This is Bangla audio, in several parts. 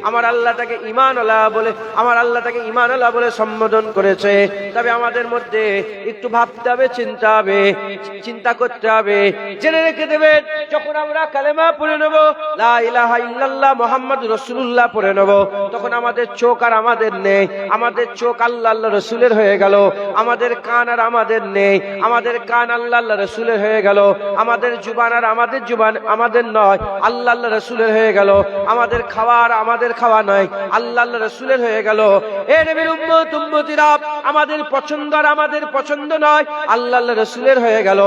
আমার আল্লাহ তাকে ঈমানওয়ালা বলে, আমার আল্লাহ তাকে ঈমানওয়ালা বলে সম্বোধন করেছে। তবে আমাদের মধ্যে একটু ভাবতে হবে, চিন্তা করতে হবে। জেনে রেখে দেবেন, যখন আমরা কালেমা পড়ে নেব, লা ইলাহা ইল্লাল্লাহ মুহাম্মাদুর রাসূলুল্লাহ পড়ে নেব, তখন আমাদের চোখ আর আমাদের নেই। আমাদের চোখ আল্লাহ আল্লাহ রসুলের হয়ে গেল। আমাদের কান আর আমাদের নেই, আমাদের কান আল্লাহ আল্লাহ রসুলের হয়ে গেল। আমাদের জুবান আর আমাদের জুবান আমাদের নয়, আল্লাহ আল্লাহ রসুলের হয়ে গেল। আমাদের খাওয়া আর আমাদের খাওয়া নয়, আল্লাহ আল্লাহ রসুলের হয়ে গেল। এ নবীর উম্মত উম্মতিরা, আমাদের পছন্দ আর আমাদের পছন্দ নয়, আল্লাহ আল্লাহ রসুলের হয়ে গেল।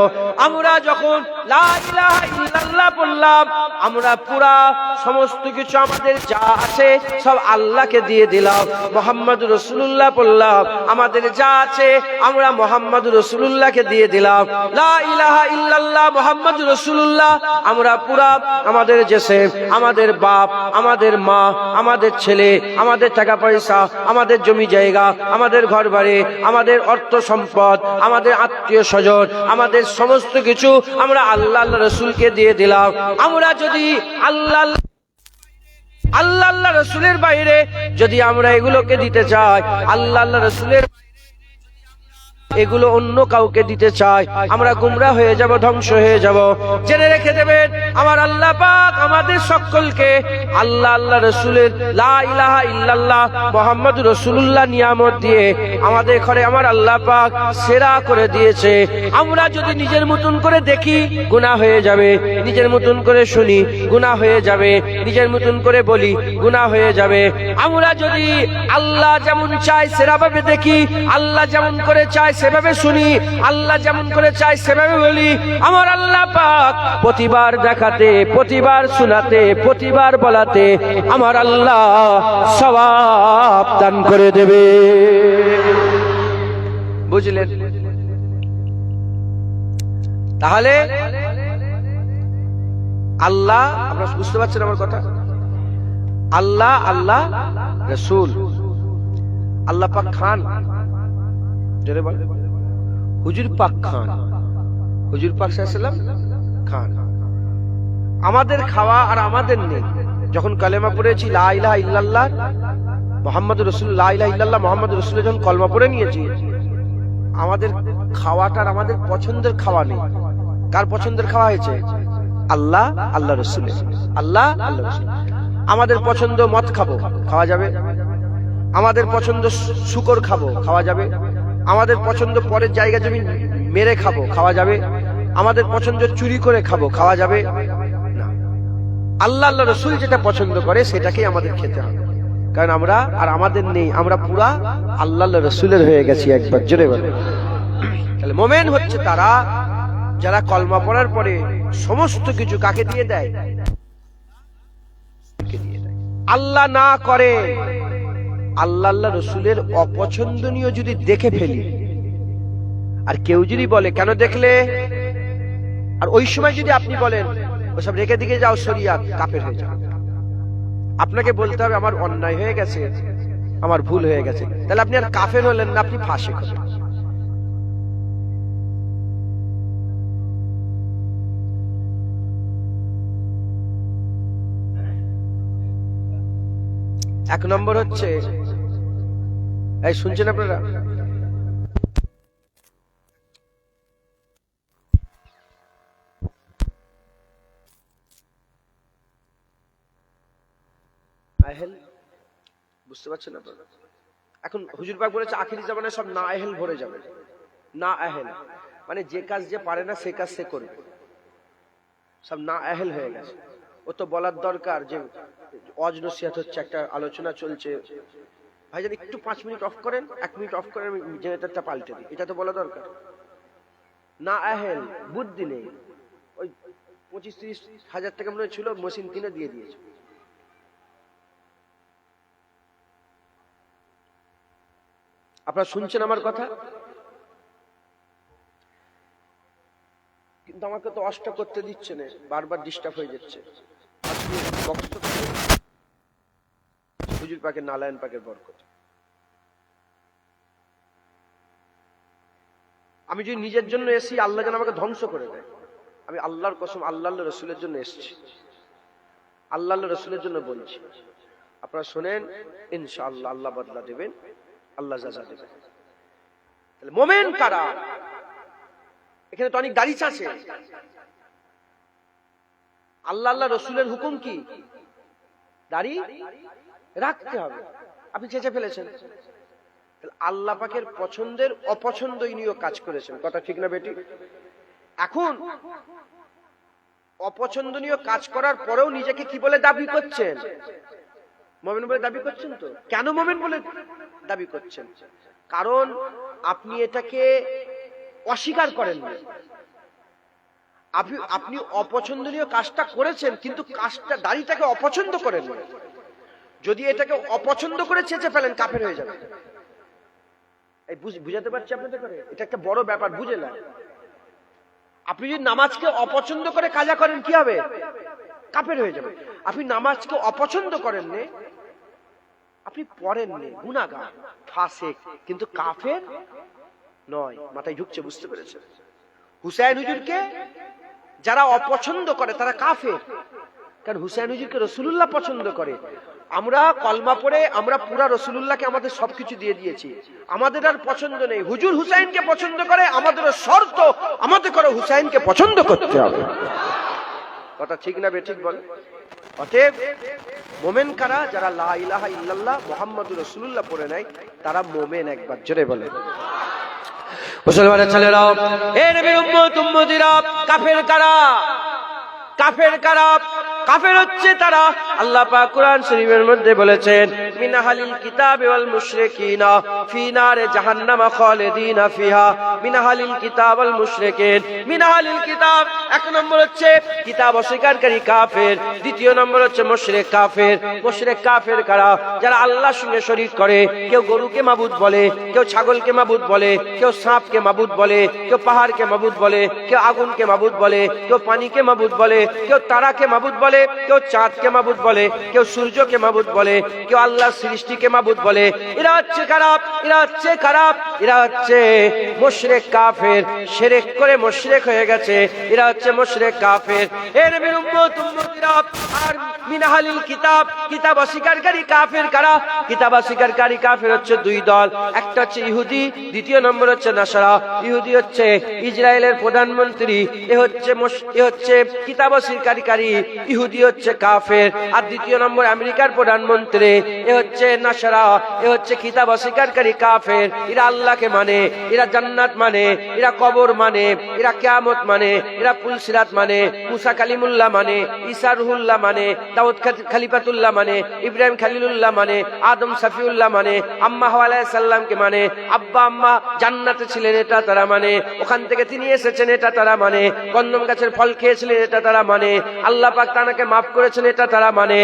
আমরা যখন লা ইলাহা ইল্লাল্লাহ বললাম, আমরা পুরা সমস্ত কিছু আমাদের যা আছে সব আল্লাহকে দিয়ে দিলাম। মুহাম্মাদুর রাসূলুল্লাহ বললাম, আমাদের যা আছে আমরা মুহাম্মাদুর রাসূলুল্লাহকে দিয়ে দিলাম। লা ইলাহা ইল্লাল্লাহ মুহাম্মাদুর রাসূলুল্লাহ, আমরা পুরা আমাদের জেসে, আমাদের বাপ, আমাদের মা, আমাদের ছেলে, আমাদের টাকা পয়সা, আমাদের জমি জায়গা, আমাদের ঘর বাড়ি, আমাদের অর্থ সম্পদ, আমাদের আত্মীয় স্বজন, আমাদের সমস্ত কিছু আমরা আল্লাহ আল্লাহ রসুলকে দিয়ে দিলাম। আমরা যদি আল্লাহ আল্লাহ রসুলের বাইরে যদি আমরা এগুলোকে দিতে চাই, আল্লাহ রসুলের এগুলো অন্য কাউকে দিতে চাই, আমরা গুমরা হয়ে যাব, ধ্বংস হয়ে যাব। জেনে রেখে দেবেন, আমার আল্লাহ পাক আমাদের সকলকে আল্লাহ আল্লাহ রসুলের লা ইলাহা ইল্লাল্লাহ মুহাম্মাদুর রাসূলুল্লাহ নিয়ামত দিয়ে আমাদের ঘরে আমার আল্লাহ পাক সেরা করে দিয়েছে। আমরা যদি নিজের মতন করে দেখি, গুনাহ হয়ে যাবে। নিজের মতন করে শুনি, গুনাহ হয়ে যাবে। নিজের মতন করে বলি, গুনাহ হয়ে যাবে। আমরা যদি আল্লাহ যেমন চায় সেরাভাবে দেখি, আল্লাহ যেমন করে চায় সেভাবে শুনি, আল্লাহ যেমন করে চায় সেভাবে বলি, আমার আল্লাহ পাক প্রতিবার দেখাতে, প্রতিবার শোনাতে, প্রতিবার বলাতে আমার আল্লাহ সওয়াব দান করে দেবে। বুঝলেন? তাহলে আল্লাহ, আপনারা বুঝতে পারছেন আমার কথা? আল্লাহ আল্লাহ রাসূল, আল্লাহ পাক খান, জোরে বল, হুজুর পাক খান, হুজুর পাক সাল্লাল্লাহু আলাইহি ওয়াসাল্লাম খান। আমাদের খাওয়া আর আমাদের নেই। যখন কালেমা পড়েছি লা ইলাহা ইল্লাল্লাহ মুহাম্মাদুর রাসূলুল্লাহ, লা ইলাহা ইল্লাল্লাহ মুহাম্মাদুর রাসূলুল্লাহ, যখন কলমা পড়ে নিয়েছি, আমাদের খাওয়াটা আর আমাদের পছন্দের খাওয়া নেই। কার পছন্দের খাওয়া হয়েছে? আল্লাহ আল্লাহ রাসূলের, আল্লাহ আল্লাহ রাসূল। আমাদের পছন্দ মদ খাবো, খাওয়া যাবে। আমাদের পছন্দ শুকর খাবো, খাওয়া যাবে। আমাদের পছন্দ পরের জায়গা জমি মেরে খাবো, খাওয়া যাবে। আমাদের পছন্দ চুরি করে খাবো, খাওয়া যাবে না। আল্লাহ আল্লাহ রসুল যেটা পছন্দ করে সেটাকেই আমাদের খেতে হবে। কারণ আমরা আর আমাদের নেই, আমরা পুরা আল্লাহ আল্লাহ রসুলের হয়ে গেছি। একবার জোরে বলে। তাহলে মোমেন হচ্ছে তারা যারা কলমা পড়ার পরে সমস্ত কিছু কাকে দিয়ে দেয়? আল্লাহ না করে, আল্লাহ আল্লাহ রসুলের অপছন্দনীয় যদি দেখে ফেলি, আর কেউ যদি বলে কেন দেখলে, আর ওই সময় যদি আপনি বলেন ওসব রেখে দিকে যাও, শরিয়াত, কাফের হয়ে যাও। আপনাকে বলতে হবে আমার অন্যায় হয়ে গেছে, আমার ভুল হয়ে গেছে। তাহলে আপনি আর কাফের হলেন না, আপনি ফাসিক হলেন। এক নম্বর হচ্ছে, এই শুনছেন আপনারা? আহেল, বুঝতে পারছেন আপনারা? এখন হুজুর পাক বলেছে আখিরি জামানায় সব না আহেল ভরে যাবে। না আহেল মানে যে কাজ যে পারে না সে কাজ সে করবে, সব না আহেল হয়ে গেছে। ও তো বলার দরকার যে ওয়াজ নসিহত হচ্ছে, একটা আলোচনা চলছে, ভাইজান একটু 5 মিনিট অফ করেন, 1 মিনিট অফ করেন, আমি জেনারেটরটা পাল্টে দিই, এটা তো বলা দরকার। না আহেল, বুদ্ধি নেই। ওই 25-30 হাজার টাকা মনে ছিল, মেশিন কিনে দিয়ে দিয়েছে। আপনারা শুনছেন আমার কথা? কিন্তু আমাকে তো অষ্ট করতে দিচ্ছে না, বারবার ডিস্টার্ব হয়ে যাচ্ছে। হুজুর পাকের নালায়ন পাকের বরকত। আমি যদি নিজের জন্য এসি, আল্লাহ যেন আমাকে ধ্বংস করে দেয়। আমি আল্লাহর কসম আল্লাহ রসুলের জন্য এসেছি, আল্লাহ রসুলের জন্য বলছি। আপনারা শোনেন, ইনশাআল্লাহ আল্লাহ বদলা দেবেন, আল্লাহ জাযা দেবেন। তাহলে মোমেন কারা? এখানে তো অনেক দাড়ি আছে। আল্লাহ আল্লাহ রসুলের হুকুম কি? দাড়ি রাখতে হবে। আপনি চেঁচে ফেলেছেন, আল্লাহ পাকের পছন্দের অপছন্দনীয় কাজ করেছেন। কথা ঠিক না বেটি? এখন অপছন্দনীয় কাজ করার পরেও নিজেকে কি বলে দাবি করছেন? মুমিন বলে দাবি করছেন। তো কেন মুমিন বলে দাবি করছেন? কারণ আপনি এটাকে অস্বীকার করেন না। আপনি অপছন্দনীয় কাজটা করেছেন, কিন্তু কাজটা দাড়িটাকে অপছন্দ করেন না। যদি এটাকে অপছন্দ করে চেঁচে ফেলেন, কাফের হয়ে যাবে। এই বুঝাতে পারছি আপনাদের করে? এটা একটা বড় ব্যাপার, বুঝে না। আপনি যদি নামাজকে অপছন্দ করে কাজা করেন, কি হবে? কাফের হয়ে যাবে। আপনি নামাজকে অপছন্দ করেন নে, আপনি পড়েন নে, গুনাহগার, ফাসিক, কিন্তু কাফের নয়। মাথায় ঢুকছে? বুঝতে পেরেছেন? হুসাইন হুজুরকে যারা অপছন্দ করে তারা কাফের। কারণ হুসাইন হুজুরকে রাসূলুল্লাহ পছন্দ করে। আমরা কলমা পড়ে আমরা পুরা রাসূলুল্লাহকে আমাদের সবকিছু দিয়ে দিয়েছি, আমাদের আর পছন্দ নেই। হুজুর হুসাইনকে পছন্দ করে, আমাদেরও শর্ত আমাদের করে হুসাইনকে পছন্দ করতে হবে। কথা ঠিক না বেঠিক বল? অতএব মোমেন কারা? যারা লা ইলাহা ইল্লাল্লাহ মুহাম্মাদুর রাসূলুল্লাহ পড়ে নাই, তারা মোমেন। একবার জোরে বলেন। মুসলমানের ছেলেরাও, এ নবীর উম্মত উম্মতিরা, কাফের কারা? কাফের কারা? কাফের হচ্ছে তারা, আল্লাহ পাক কোরআন শরীফের মধ্যে বলেছেন, মিনাহালিল কিতাবি ওয়াল মুশরিকিনা ফি নারে জাহান্নাম খালিদিনা ফিহা। মিনাহালিল কিতাব ওয়াল মুশরিকিন। মিনাহালিল কিতাব এক নম্বর হচ্ছে কিতাব অস্বীকারী কাফের, দ্বিতীয় নম্বর হচ্ছে মুশরিক কাফের। মুশরিক কাফের কারা? যারা আল্লাহর সঙ্গে শরীক করে। কেউ গরুকে মাবুদ বলে, কেউ ছাগলকে মাবুদ বলে, কেউ সাপকে মাবুদ বলে, কেউ পাহাড়কে মাবুদ বলে, কেউ আগুনকে মাবুদ বলে, কেউ পানিকে মাবুদ বলে, কেউ তারাকে মাবুদ বলে, কেউ চাঁদকে মাবুদ বলে, কেউ সূর্যকে মাবুদ বলে, কেউ আল্লাহর সৃষ্টিকে মাবুদ বলে। এরা হচ্ছে খারাপ, এরা হচ্ছে খারাপ, এরা হচ্ছে মুশরিক কাফের। শিরক করে মুশরিক হয়ে গেছে, এরা হচ্ছে মুশরিক কাফের। এ নবীর উম্মত উম্মতিরা, আর মিনাহালিল কিতাব, কিতাব অস্বীকারী কাফের কারা? কিতাব অস্বীকারী কাফের হচ্ছে দুই দল। একটা হচ্ছে ইহুদি, দ্বিতীয় নম্বর হচ্ছে নাসারা। ইহুদি হচ্ছে ইসরায়েলের প্রধানমন্ত্রী, এ হচ্ছে কিতাব অস্বীকারী, ইহুদি হচ্ছে কাফের। আর দ্বিতীয় নম্বর আমেরিকার প্রধানমন্ত্রী, এ হচ্ছে নাসারা, এ হচ্ছে কিতাব অস্বীকারী কাফের। এরা আল্লাহকে মানে, এরা জান্নাত মানে, এরা কবর মানে, এরা কিয়ামত মানে, এরা পুলসিরাত মানে, মুসা কালিমুল্লাহ মানে, ঈসা রুহুল্লাহ মানে, দাউদ খলিফাতুল্লাহ মানে, ইব্রাহিম খলিলুল্লাহ মানে, আদম সাফিউল্লাহ মানে, আম্মা হাওয়া আলাইহিস সালামকে মানে, আব্বা আম্মা জান্নাতে ছিলেন এটা তারা মানে, ওখান থেকে তিনি এসেছেন এটা তারা মানে, কন্দম গাছের ফল খেয়েছিলেন এটা তারা মানে, আল্লাহ পাক তাকে মাফ করেছেন এটা তারা মানে,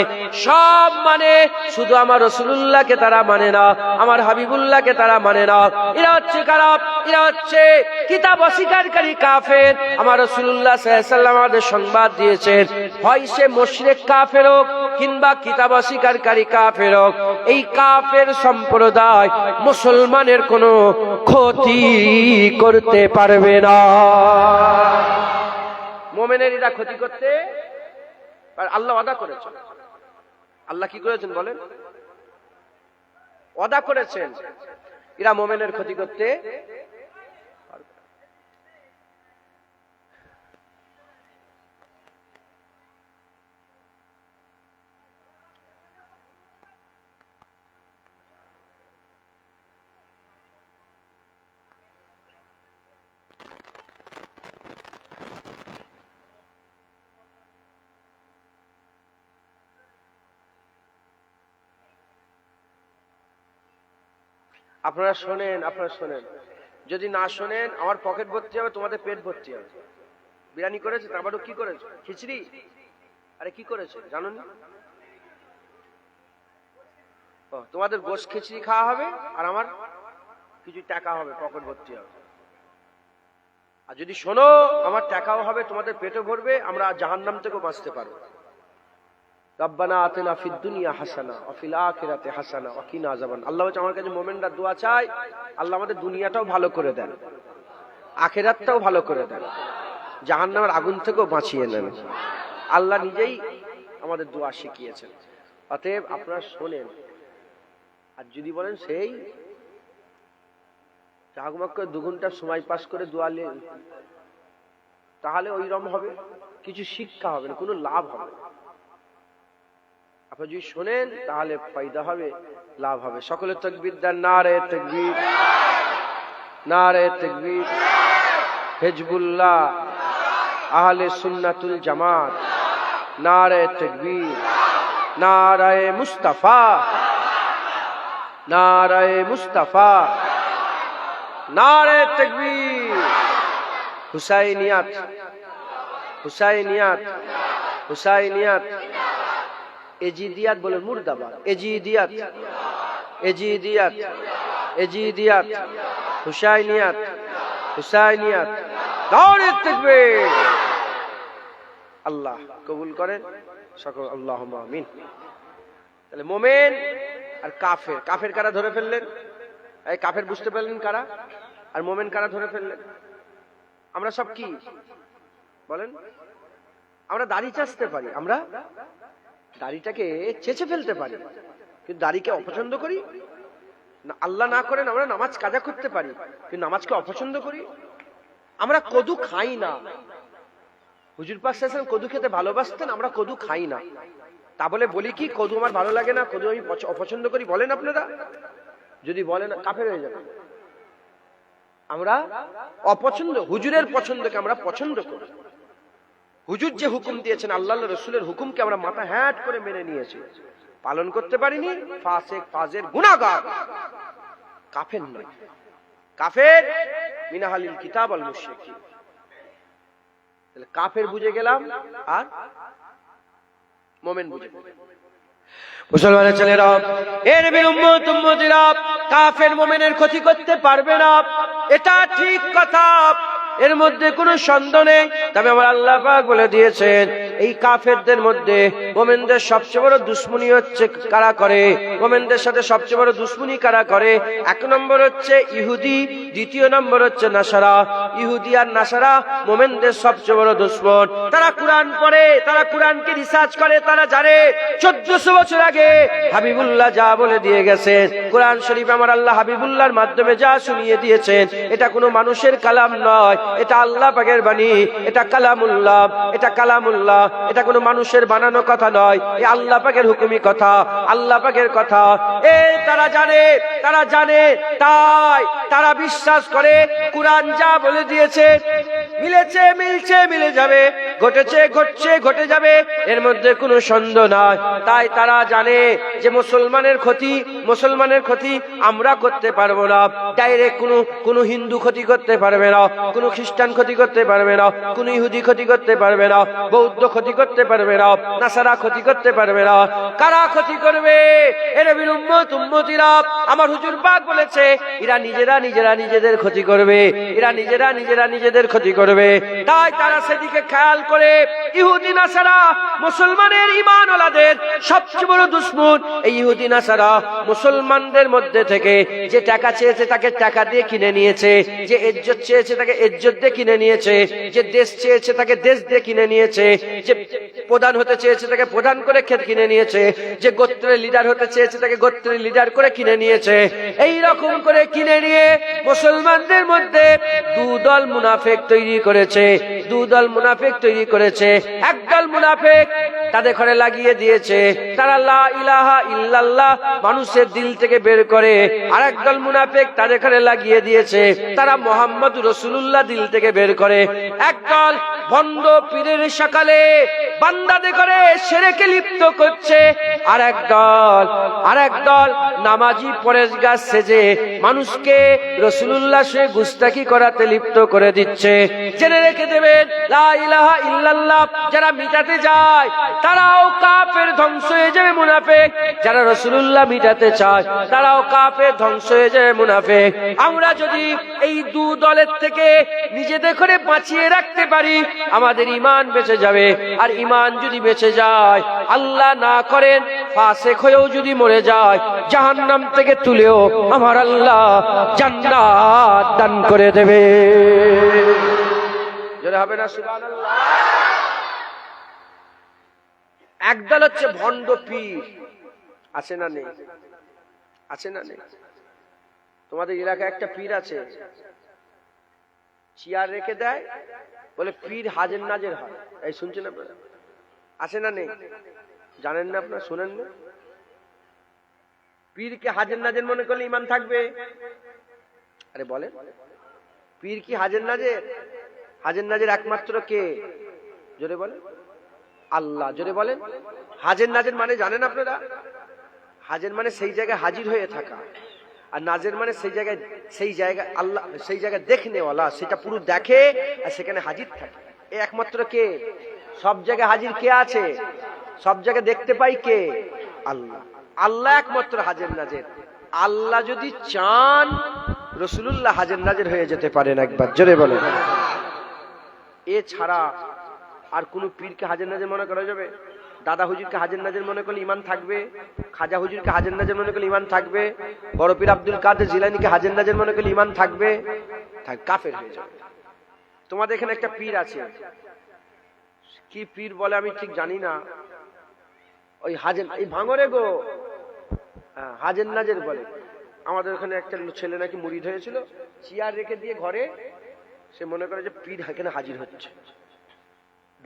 সব মানে। শুধু আমার রাসূলুল্লাহকে তারা মানে না, আমার হাবিবুল্লাহকে তারা মানে না। এরা হচ্ছে খারাপ, এরা হচ্ছে কিতাব অস্বীকারী কাফের। আমার রাসূলুল্লাহ সাল্লাল্লাহু আলাইহি ওয়াসাল্লাম আমাদের সংবাদ দিয়েছেন, হয় সে মুশরিক কাফের হোক কিংবা কিতাব অস্বীকারী কাফের হোক, এই কাফের সম্প্রদায় মুসলমানের কোনো ক্ষতি করতে পারবে না। মুমিনের এরা ক্ষতি করতে, আল্লাহ ওয়াদা করেছেন। আল্লাহ কি করেছেন বলেন? ওয়াদা করেছেন এরা মুমিনের ক্ষতি করতে পারবে। আপনারা শোনেন, আপনারা শোনেন। যদি না শোনেন, আমার পকেট ভর্তি হবে, তোমাদের পেট ভর্তি হবে। বিরিয়ানি করেছে, তারপরে কি করেছে? খিচড়ি। আরে কি করেছে জানো না? তোমাদের গোশ খিচড়ি খাওয়া হবে, আর আমার কিছু টাকা হবে, পকেট ভর্তি হবে। আর যদি শোনো, আমার টাকাও হবে, তোমাদের পেটও ভরবে, আমরা জাহান্নাম থেকেও বাঁচতে পারবো। রব্বানা আতিনা ফিদ দুনিয়া হাসানা ওয়া ফিল আখিরাতি হাসানা ওয়া কিনা আযাবান। আল্লাহ বলছে আমার কাছে মুমিনরা দোয়া চায়, আল্লাহ আমাদের দুনিয়াটাও ভালো করে দেন, আখিরাতটাও ভালো করে দেন, জাহান্নামের আগুন থেকেও বাঁচিয়ে নেন। আল্লাহ নিজেই আমাদের দোয়া শিখিয়েছেন। অতএব আপনারা শোনেন, আর যদি বলেন সেই জাগমাগ করে 2 ঘন্টা সময় পাস করে দোয়ালে, তাহলে ওইরকম হবে, কিছু শিক্ষা হবে না, কোনো লাভ হবে না। আপনি যদি শোনেন তাহলে ফায়দা হবে, লাভ হবে। সকলে তাকবীর দেন, নারে তাকবীর, নারে তাকবীর। হিজবুল্লাহ, আহলে সুন্নাতুল জামাত, নারে তাকবীর, নারায়ে মুস্তাফা, নারায়ে মুস্তাফা, নারে তাকবীর। হুসাইনিয়াত, হুসাইনিয়াত, হুসাইনিয়াত। এজিদিয়াত বলে মুর্দাবাদ, এজিদিয়াত, এজিদিয়াত, এজিদিয়াত। হুসাইনিয়াত, হুসাইনিয়াত, নারে তাকবীর। আল্লাহ কবুল করেন সকল, আল্লাহুম্মা আমিন। তাহলে মোমেন আর কাফের, কাফের কারা ধরে ফেললেন? এই কাফের বুঝতে পারলেন কারা, আর মোমেন কারা ধরে ফেললেন? আমরা সব কি বলেন? আমরা দাড়ি চাচতে পারি, আমরা দাড়িটাকে চেঁচে ফেলতে পারি, কিন্তু দাড়িকে অপছন্দ করি না। আল্লাহ না করেন আমরা নামাজ কাজা করতে পারি, কিন্তু নামাজকে অপছন্দ করি। আমরা কদু খাই না, হুজুর পাক সাল্লাল্লাহু আলাইহি ওয়াসাল্লাম কদু খেতে ভালোবাসতেন, আমরা কদু খাই না। তা বলে বলি কি কদু আমার ভালো লাগে না, কদু আমি অপছন্দ করি? বলেন আপনারা, যদি বলেন কাফের হয়ে যাবে। আমরা অপছন্দ, হুজুরের পছন্দকে আমরা পছন্দ করি। হুজুর যে হুকুম দিয়েছেন, আল্লাহ রাসূলের হুকুমকে আমরা মাথা হ্যাট করে মেনে নিয়েছি, পালন করতে পারিনি, ফাসিক, ফাজের, গুনাহগার। কাফের নয়, কাফের মিন আহলিল কিতাব আল মুশরিকিন। তাহলে কাফের বুঝে গেলাম, আর মুমিন বুঝে গেলাম। মুসলমানের ছেলেরা, এর উম্মত উম্মতিরা কাফের মুমিনের ক্ষতি করতে পারবে না, এটা ঠিক কথা, এর মধ্যে কোনো সন্দেহ নেই। তবে আমার আল্লাহ পাক বলে দিয়েছেন, এই কাফেরদের মধ্যে মুমিনদের সবচেয়ে বড় দুশমনি হচ্ছে কারা করে, মুমিনদের সাথে সবচেয়ে বড় দুশমনি কারা করে? 1 নম্বর হচ্ছে ইহুদি, 2 নম্বর হচ্ছে নাসারা। ইহুদি আর নাসারা মুমিনদের সবচেয়ে বড় দুশমন। তারা কোরআন পড়ে, তারা কোরআনকে রিসার্চ করে, তারা জানে 1400 বছর আগে হাবিবুল্লাহ যা বলে দিয়ে গেছেন, কোরআন শরীফ আমার আল্লাহ হাবিবুল্লাহর মাধ্যমে যা শুনিয়ে দিয়েছেন, এটা কোনো মানুষের কালাম নয়, এটা আল্লাহ পাকের বাণী, এটা কালামুল্লাহ, এটা কালামুল্লাহ, এটা কোনো মানুষের বানানো কথা নয়, এই আল্লাহ পাকের হুকুমি কথা, আল্লাহ পাকের কথা। তারা জানে, তারা জানে, তাই তারা বিশ্বাস করে কোরআন যা বলে দিয়েছে মিলেছে, মিলছে, মিলে যাবে, ঘটেছে, ঘটছে, ঘটে যাবে, এর মধ্যে কোনো সন্দেহ নাই। তাই তারা জানে যে মুসলমানের ক্ষতি, মুসলমানের ক্ষতি আমরা করতে পারবো না, ডাইরেক্ট কোনো হিন্দু ক্ষতি করতে পারবে না, কোনো খ্রিস্টান ক্ষতি করতে পারবে না, কোনো ইহুদি ক্ষতি করতে পারবে না, বৌদ্ধ ক্ষতি করতে পারবে না, নাসারা ক্ষতি করতে পারবে না। কারা ক্ষতি করবে? এর উম্মত উম্মতিরা। আমার হুজুর পাক বলেছে, এরা নিজেরা নিজেরা নিজেদের ক্ষতি করবে, এরা নিজেরা নিজেরা নিজেদের ক্ষতি করবে। তাই তারা সেদিকে খেয়াল করে, ইহুদি নাসারা মুসলমানের ঈমানওয়ালাদের সবচেয়ে বড় দুশমন। এই ইহুদি নাসারা মুসলমানদের মধ্যে থেকে যে টাকা চেয়েছে তাকে টাকা দিয়ে কিনে নিয়েছে, যে ইজ্জত চেয়েছে তাকে ইজ্জত দিয়ে কিনে নিয়েছে, যে দেশ চেয়েছে তাকে দেশ দিয়ে কিনে নিয়েছে, যে প্রধান হতে চেয়েছে তাকে প্রধান করে কিনে নিয়েছে, যে গোত্রের লিডার হতে চেয়েছে তাকে গোত্রের লিডার করে কিনে নিয়েছে। এই রকম করে কিনে নিয়ে মুসলমানদের মধ্যে 2 দল মুনাফিক তৈরি করেছে, 2 দল মুনাফিক তৈরি করেছে। একদল মুনাফিক তাদের ঘরে লাগিয়ে দিয়েছে, তারা লা ইলাহা ইল্লাল্লাহ মানুষের দিল থেকে বের করে। আর একদল মুনাফিক তাদের ঘরে লাগিয়ে দিয়েছে, তারা মুহাম্মদুর রাসূলুল্লাহ দিল থেকে বের করে। একদল ভণ্ড পীরের সকালে বান্দাদের করে শিরকে লিপ্ত করছে, আর একদল নামাজি পরেশগার সেজে মানুষকে রাসূলুল্লাহ সে গুস্তাখি করাতে লিপ্ত করে দিচ্ছে। জেনে রেখে দেবেন, লা ইলাহা ইল্লাল্লাহ যারা মিটাতে যায় তারাও কাফের, ধ্বংস হয়ে যাবে মুনাফিক। যারা রাসূলুল্লাহ মিটাতে চায় তারাও কাফের, ধ্বংস হয়ে যাবে মুনাফিক। আমরা যদি এই 2 দলের থেকে নিজেদের করে বাঁচিয়ে রাখতে পারি, আমাদের ঈমান বেঁচে যাবে। আর ঈমান যদি বেঁচে যায়, আল্লাহ না করেন ফাসিক হয়েও যদি মরে যায়, জাহান্নাম থেকে তুলেও আমার আল্লাহ জান্নাত দান করে দেবে। জোরে হবে না সুবহানাল্লাহ? একদল হচ্ছে ভণ্ড পীর, আছে না নেই? আছে না নেই? তোমাদের এলাকায় একটা পীর আছে, চেয়ার রেখে দেয়, বলে পীর হাজের নাজের হয়। এই শুনছেন আপনারা? আছে না নেই? জানেন না আপনারা? শোনেন না? পীরকে হাজের নাজের মনে করলে ঈমান থাকবে? আরে বলেন, পীর কি হাজের নাজের? হাজের নাজের একমাত্র কে? জোরে বলেন। আল্লাহ। জোরে বলেন। হাজের নাজের মানে জানেন আপনারা? হাজের মানে সেই জায়গায় হাজির হয়ে থাকা, আর নাজের মানে সেই জায়গায় আল্লাহ সেই জায়গায় দেখনেওয়ালা, সেটা পুরো দেখে আর সেখানে হাজির থাকে। এ একমাত্র কে? সব জায়গায় হাজির কে আছে? সব জায়গায় দেখতে পাই কে? আল্লাহ। আল্লাহ একমাত্র হাজের নাজের। আল্লাহ যদি চান রাসূলুল্লাহ হাজের নাজের হয়ে যেতে পারেন। একবার জোরে বলেন। এছাড়া আর কোন পীরকে হাজের নাজের মনে করা যাবে? দাদা হুজুরকে হাজের নাজের মনে করলে ঈমান থাকবে? খাজা হুজুরকে হাজের নাজের মনে করলে ঈমান থাকবে? বড় পীর আব্দুল কাদের জিলানীকে হাজের নাজের মনে করলে ঈমান থাকবে? কাফের হয়ে যাবে। তোমাদের এখানে একটা পীর আছে, কি পীর বলে আমি ঠিক জানি না, ওই হাজের, এই ভাঙরে গো, হাজের নাজের বলে। আমাদের ওখানে একটা ছেলে নাকি মুরিদ হয়েছিল, চেয়ার রেখে দিয়ে ঘরে, সে মনে করে যে পীর এখানে হাজির হচ্ছে।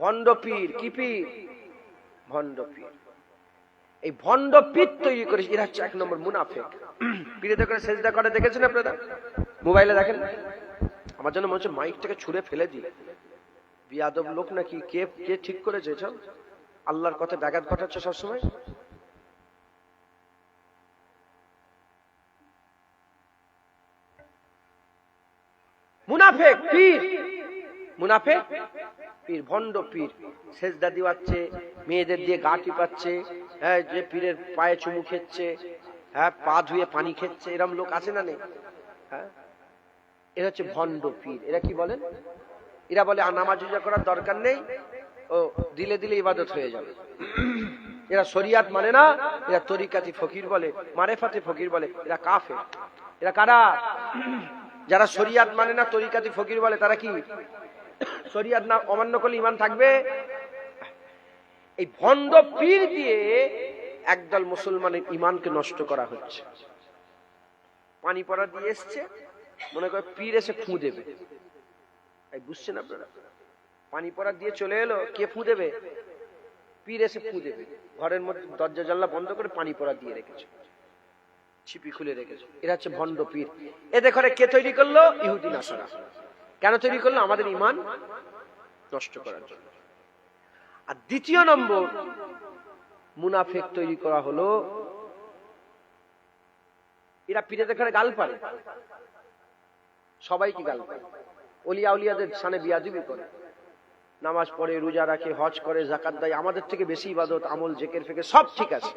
ভণ্ড পীর। কি পীর? ভণ্ড পীর। এই ভণ্ড পীর তৈরি করে এরা হচ্ছে 1 নম্বর মুনাফিক। পীরেতে করে সেজদা করে দেখেছেন আপনারা? মোবাইলে দেখেন। আমার জন্য মনে হচ্ছে মাইকটাকে ছুঁড়ে ফেলে দিই। বিয়াদব লোক নাকি, কে ঠিক করেছে এসব? আল্লাহর কথা ব্যাঘাত ঘটাচ্ছে সবসময়। মুনাফিক পীর। মুনাফিক পীর, ভণ্ড পীর। সেজদা দিওয়াচ্ছে, মেয়েদের দিয়ে গা টিপাচ্ছে, হ্যাঁ, যে পীরের পায়ে চুমু খেচ্ছে, হ্যাঁ, পা ধুয়ে পানি খেচ্ছে, এরকম লোক আছে না নেই? হ্যাঁ, এরা হচ্ছে ভণ্ড পীর। এরা কি বলেন? এরা বলে নামাজ রোজা করার দরকার নেই, ও দিলে দিলে ইবাদত হয়ে যাবে। এরা শরিয়াত মানে না, এরা তরিকাতি ফকির বলে, মারেফাতে ফকির বলে। এরা কাফের। এরা কারা? যারা শরিয়াত মানে না, তরিকাতি ফকির বলে, তারা কি শরিয়াত না অমান্য করলে ঈমান থাকবে? এই ভণ্ড পীর দিয়ে একদল মুসলমানের ঈমানকে নষ্ট করা হচ্ছে। পানি পড়া দিয়ে এসছে, মনে করে পীর এসে ফু দেবে। এই বুঝছেন আপনারা? পানি পড়া দিয়ে চলে এলো, কে ফু দেবে? পীর এসে ফু দেবে। ঘরের মধ্যে দরজা জানলা বন্ধ করে পানি পড়া দিয়ে রেখেছে, ছিপি খুলে রেখেছে। এরা হচ্ছে ভণ্ড পীর। এদের ঘরে কে তৈরি করলো? ইহুদি নাসারা। কেন তৈরি করলো? আমাদের ঈমান নষ্ট করার জন্য। আর দ্বিতীয় নম্বর মুনাফিক তৈরি করা হলো, এরা পীরেদের ঘরে গাল পারে, সবাইকে গাল পারে, ওলিয়া উলিয়াদের সামনে বিয়াদবি করে, নামাজ পড়ে, রোজা রাখে, হজ করে, যাকাত দেয়, আমাদের থেকে বেশি ইবাদত আমল জিকির ফিকির সব ঠিক আছে,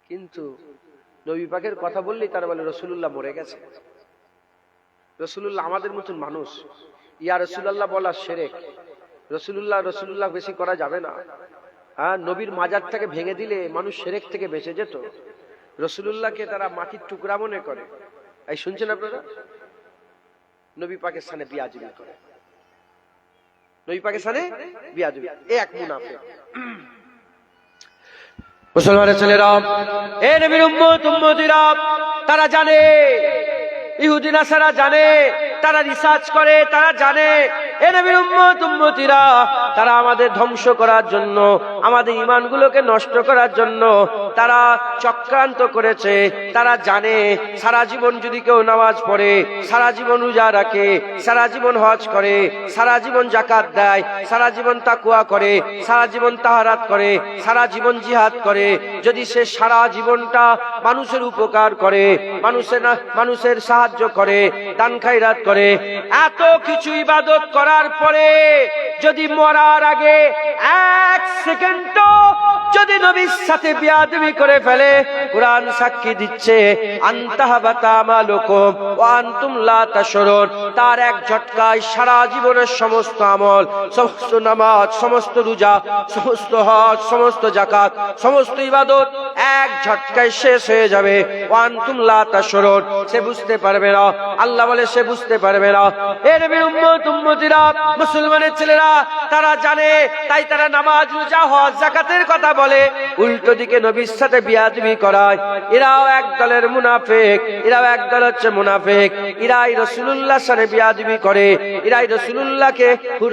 কিন্তু নবী পাকের কথা বললেই তারা বলে রাসূলুল্লাহ মরে গেছে। রাসূলুল্লাহ আমাদের মতন মানুষ, ইয়া রাসূলুল্লাহ বলা শিরক। রাসূলুল্লাহ বেশি করা যাবে না। হ্যাঁ, নবীর মাজারটাকে ভেঙে দিলে মানুষ শিরক থেকে বেঁচে যেত। রাসূলুল্লাহকে তারা মাটির টুকরা মনে করে। এই শুনছেন আপনারা? নবী পাকের সামনে বিয়াদবি করে, নবী পাকের সামনে বিয়াদবি। এক মুনাফিক। মুসলমানের ছেলেরা, এ নবীর উম্মতিরা, তারা জানে, ইহুদি নাসারা জানে, তারা রিসার্চ করে, তারা জানে এ নবীর উম্মতিরা তারা আমাদের ধ্বংস করার জন্য, আমাদের ঈমানগুলোকে নষ্ট করার জন্য তারা চক্রান্ত করেছে। তারা জানে সারা জীবন যদি কেউ নামাজ পড়ে, সারা জীবন রোজা রাখে, সারা জীবন হজ করে, সারা জীবন যাকাত দেয়, সারা জীবন তাকওয়া করে, সারা জীবন তাহারাত করে, সারা জীবন জিহাদ করে, যদি সে সারা জীবনটা মানুষের উপকার করে, মানুষের সাহায্য করে, দান খায়রাত করে, এত কিছু ইবাদত করার পরে যদি মরার আগে 1 সেকেন্ডও যদি নবীর সাথে বিয়াদবি করে ফেলে, কুরআন সাক্ষী দিচ্ছে আনতাহাবাতা আমালুকুম ওয়া আনতুম লা তাশউরুন, তার এক ঝটকায় সারা জীবনের সমস্ত আমল, সমস্ত নামাজ, সমস্ত রোজা, সমস্ত হজ, সমস্ত যাকাত, সমস্ত ইবাদত এক ঝটকায় শেষ হয়ে যাবে। ওয়া আনতুম লা তাশউরুন, সে বুঝতে পারবে না। আল্লাহ বলে সে বুঝতে পারবে না। এ নবীর উম্মত উম্মতিরা, মুসলমানের ছেলেরা, তারা জানে, তাই তারা নামাজ, রোজা, হজ, যাকাতের কথা বলে, উল্টো দিকে নবীর সাথে বিয়াদবি করায়। এরাও এক দলের মুনাফিক, এরাও এক দল হচ্ছে মুনাফিক। এরাই রাসূলুল্লাহর সাথে বিয়াদবি করে, এরাই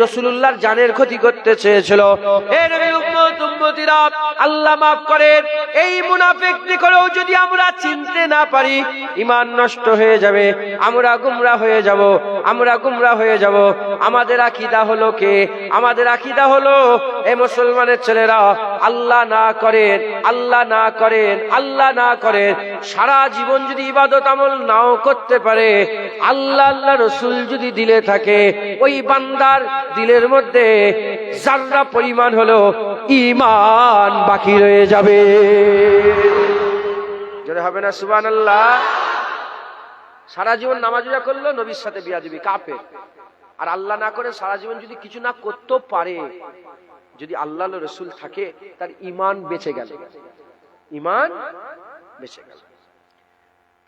রাসূলুল্লাহর জানের ক্ষতি করতে চেয়েছিল। এ নবীর উম্মত উম্মতিরা, আল্লাহ মাফ করেন, এই মুনাফিকদেরও যদি আমরা চিনতে না পারি, ঈমান নষ্ট হয়ে যাবে, আমরা গুমরাহ হয়ে যাব, আমরা গুমরাহ হয়ে যাব। আমাদের আকীদা হলো কে? আমাদের আকীদা হলো, এই মুসলমানের ছেলেরা, আল্লাহ না করেন, আল্লাহ না করেন, আল্লাহ না করেন, সারা জীবন যদি ইবাদত আমল নাও করতে পারে, আল্লাহ আল্লাহ রসুল যদি দিলে থাকে, ওই বান্দার দিলের মধ্যে যাররা পরিমাণ হলো ঈমান বাকি রয়ে যাবে। জোরে হবে না সুবহানাল্লাহ? সারা জীবন নামাজ রোজা করলো, নবীর সাথে বিয়াদবি, কাফের। আর আল্লাহ না করে সারা জীবন যদি কিছু না করতে পারে, যদি আল্লাহ রসুল থাকে, তার ঈমান বেঁচে গেল, ঈমান বেঁচে গেল।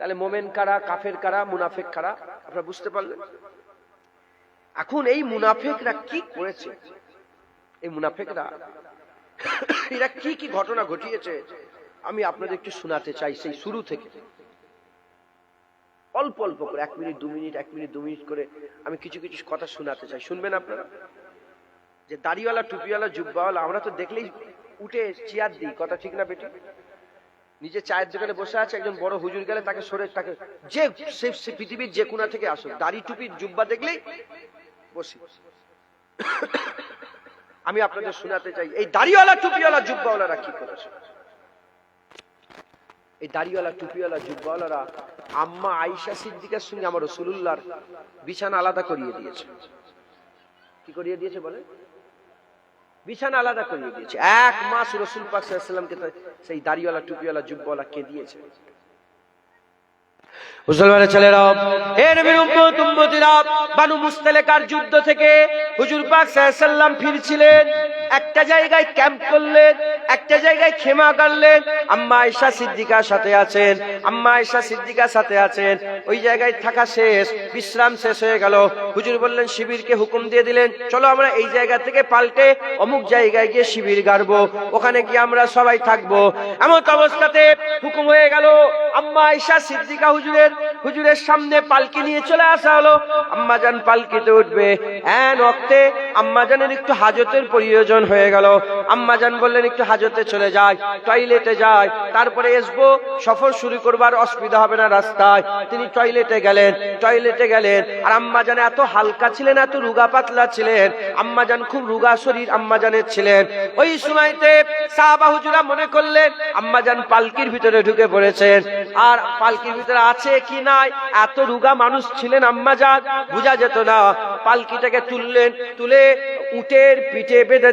তাহলে মোমেন কারা, কাফের কারা, মুনাফিক কারা, আপনারা বুঝতে পারলেন? এখন এই মুনাফিকরা কি করেছে, এই মুনাফিকরা এরা কি কি ঘটনা ঘটিয়েছে, আমি আপনাদের একটু শোনাতে চাই, সেই শুরু থেকে অল্প অল্প করে, 1 মিনিট 2 মিনিট, 1 মিনিট 2 মিনিট করে আমি কিছু কিছু কথা শোনাতে চাই। শুনবেন আপনারা? যে দাড়িওয়ালা, টুপিওয়ালা, জুব্বাওয়ালা, আমরা তো দেখলেই উঠে চেয়ার দিই, কথা ঠিক না বেটি? নিজে চায়ের দোকানে বসে আছে, একজন বড় হুজুর গেলে তাকে সরে, তাকে যে পৃথিবীর যে কোণা থেকে আসুক, দাড়ি টুপি জুব্বা দেখলেই বসি। আমি আপনাদের শোনাতে চাই এই দাড়িওয়ালা, টুপিওয়ালা, জুব্বাওয়ালারা কি করেছে। এই দাড়িওয়ালা, টুপিওয়ালা, জুব্বাওয়ালারা আম্মা আয়েশা সিদ্দিকার সঙ্গে আমার রাসূলুল্লাহর বিছানা আলাদা করিয়ে দিয়েছে। কি করিয়ে দিয়েছে বলে? বিছানা আলাদা করিয়ে দিয়েছে। 1 মাস রাসূল পাক সাল্লাল্লাহু আলাইহি ওয়াসাল্লামকে সেই দাড়িওয়ালা, টুপিওয়ালা, জুব্বাওয়ালা কে দিয়েছে? মুসলমানের ছেলেরা, হে নবীর উম্মত উম্মতিরা, বানু মুস্তালিকার যুদ্ধ থেকে হুজুর পাক সাল্লাল্লাহু আলাইহি ওয়াসাল্লাম ফিরছিলেন। একটা জায়গায় ক্যাম্প করলেন, একটা জায়গায় খেমা করলেন। আম্মা আয়েশা সিদ্দিকার সাথে আছেন, আম্মা আয়েশা সিদ্দিকার সাথে আছেন। ওই জায়গায় থাকা শেষ, বিশ্রাম শেষ হয়ে গেল। হুজুর বললেন, শিবিরকে হুকুম দিয়ে দিলেন, চলো আমরা এই জায়গা থেকে পাল্টে অমুক জায়গায় গিয়ে শিবির গাড়বো, ওখানে গিয়ে আমরা সবাই থাকবো। এমন অবস্থাতে হুকুম হয়ে গেল, আম্মা আয়েশা সিদ্দিকা হুজুরের সামনে পালকি নিয়ে চলে আসা হলো। আম্মাজান পালকিতে উঠবে, এন ওয়াক্তে আম্মাজানের একটু হাজতের প্রয়োজন হয়ে গেল। আম্মাজান বললেন, একটু হাজতে চলে যায়, টয়লেটে যায়, তারপরে আসবো, সফর শুরু করবার অসুবিধা হবে না রাস্তায়। তিনি টয়লেটে গেলেন। আর আম্মাজান এত হালকা ছিলেন, এত রুগা পাতলা ছিলেন, আম্মাজান খুব রুগা শরীর আম্মাজানের ছিলেন। ওই সময়তে সাহাবা হুজুরা মনে করলেন আম্মাজান পালকির ভিতরে ঢুকে পড়েছেন। আর পালকির ভিতরে আছে কি নাই, এত রুগা মানুষ ছিলেন আম্মাজান, বোঝা যেত না। পালকিটাকে তুলে উটের পিঠে বেঁধে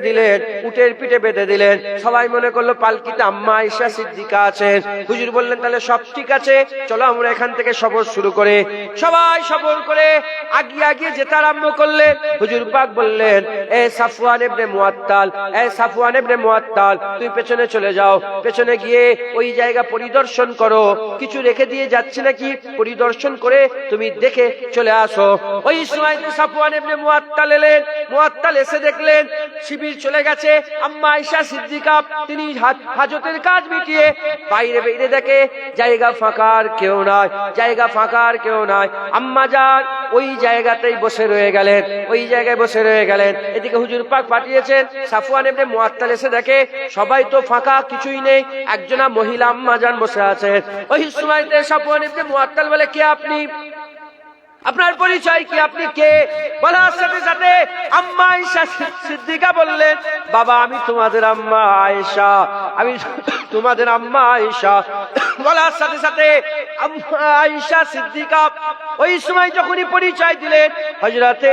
দিলেন। সবাই মনে করলো পালকিতে আম্মা আয়েশা সিদ্দিকা আছেন। হুজুর বললেন, তাহলে সব ঠিক আছে, চলো আমরা এখান থেকে সফর শুরু করে। সবাই সফর করে আগিয়ে যেতে আরম্ভ করলেন। হুজুর পাক বললেন, এ সাফওয়ান ইবনে মুআত্তাল, তুমি পেছনে চলে যাও, পেছনে গিয়ে ওই জায়গা পরিদর্শন করো, কিছু রেখে দিয়ে যাচ্ছে নাকি পরিদর্শন করে তুমি দেখে চলে আসো। ওই সময় সাফওয়ান ইবনে মুআত্তাল এসে দেখলেন শিবির চলে গেছে। আম্মা আয়েশা সিদ্দিকা তিনি হাজতের কাজ মিটিয়ে বাইরে দেখে জায়গা ফাঁকার কেউ নাই। আম্মা যান ওই জায়গাতেই বসে রয়ে গেলেন। এদিকে হুজুর পাক পাঠিয়েছেন, সাফওয়ান ইবনে মুআত্তাল এসে দেখে সবাই তো ফাঁকা, কিছুই নেই, একজনা মহিলা আম্মা যান বসে আছেন। ওই সময়তে সাফওয়ান ইবনে মুআত্তাল বলে, কে আপনি? আপনার পরিচয় কি, আপনি কে? বলার সাথে সাথে আম্মা আয়েশা সিদ্দিকা বললেন, বাবা আমি তোমাদের আম্মা আয়েশা। বলার সাথে সাথে আম্মা আয়েশা সিদ্দিকা ওই সময় যখনই পরিচয় দিলেন, হযরতে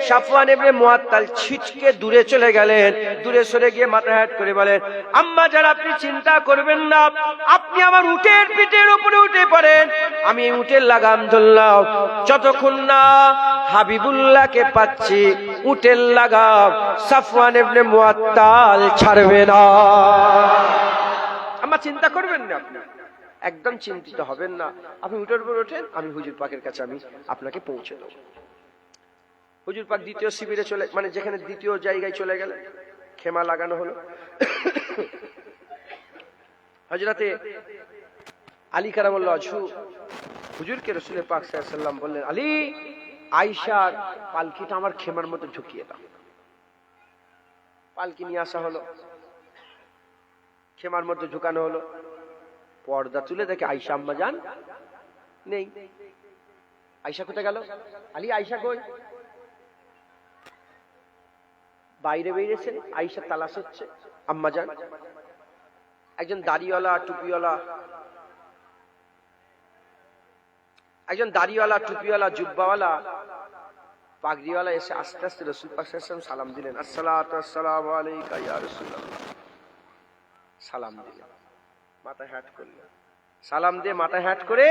সাফওয়ান ইবনে মুআত্তাল ছিটকে দূরে চলে গেলেন। দূরে সরে গিয়ে মাথা হেঁট করে বলেন, আম্মা যারা আপনি চিন্তা করবেন না, আপনি আমার উটের পিঠের উপরে উঠে পড়েন, আমি উটের লাগাম ধরলাম, যতক্ষণ না হাবিবুল্লাহকে পাচ্ছি উটের লাগাম সাফওয়ান ইবনে মুআত্তাল ছাড়বে না। আম্মা চিন্তা করবেন না, আপনি একদম চিন্তিত হবেন না, আপনি উঠের উপর ওঠেন, আমি হুজুর পাকের কাছে আমি আপনাকে পৌঁছে দেব। হুজুর পাক দ্বিতীয় শিবিরে চলে, মানে যেখানে দ্বিতীয় জায়গায় চলে গেলেন, খেমা লাগানো হলো। হযরতে আলী কারামাল্লাহু ওয়াজহু হুজুরকে রাসূল পাক সাল্লাল্লাহু আলাইহি ওয়াসাল্লাম বললেন, আলী, আয়েশার পালকিটা আমার খেমার মধ্যে ঢুকিয়ে দাও। পালকি নিয়ে আসা হলো, খেমার মধ্যে ঢুকানো হলো। পর্দা তুলে দেখে আয়েশা আম্মা জান নেই। আয়েশা কোথায় গেল? আলী, আয়েশা কই? বাইরে বেরিয়েছেন, আয়েশা তালাশ হচ্ছে, আম্মা জান। একজন দাড়িওয়ালা টুপিওয়ালা, জুব্বাওয়ালা, পাগড়িওয়ালা এসে আস্তে আস্তে রাসূল পাক সাল্লাল্লাহু আলাইহি ওয়াসাল্লাম সালাম দিলেন, আসসালাতু ওয়াসসালামু আলাইকা ইয়া রাসূলুল্লাহ। সালাম দিলেন, মাথা হ্যাট করলেন, সালাম দিয়ে মাথা হ্যাট করে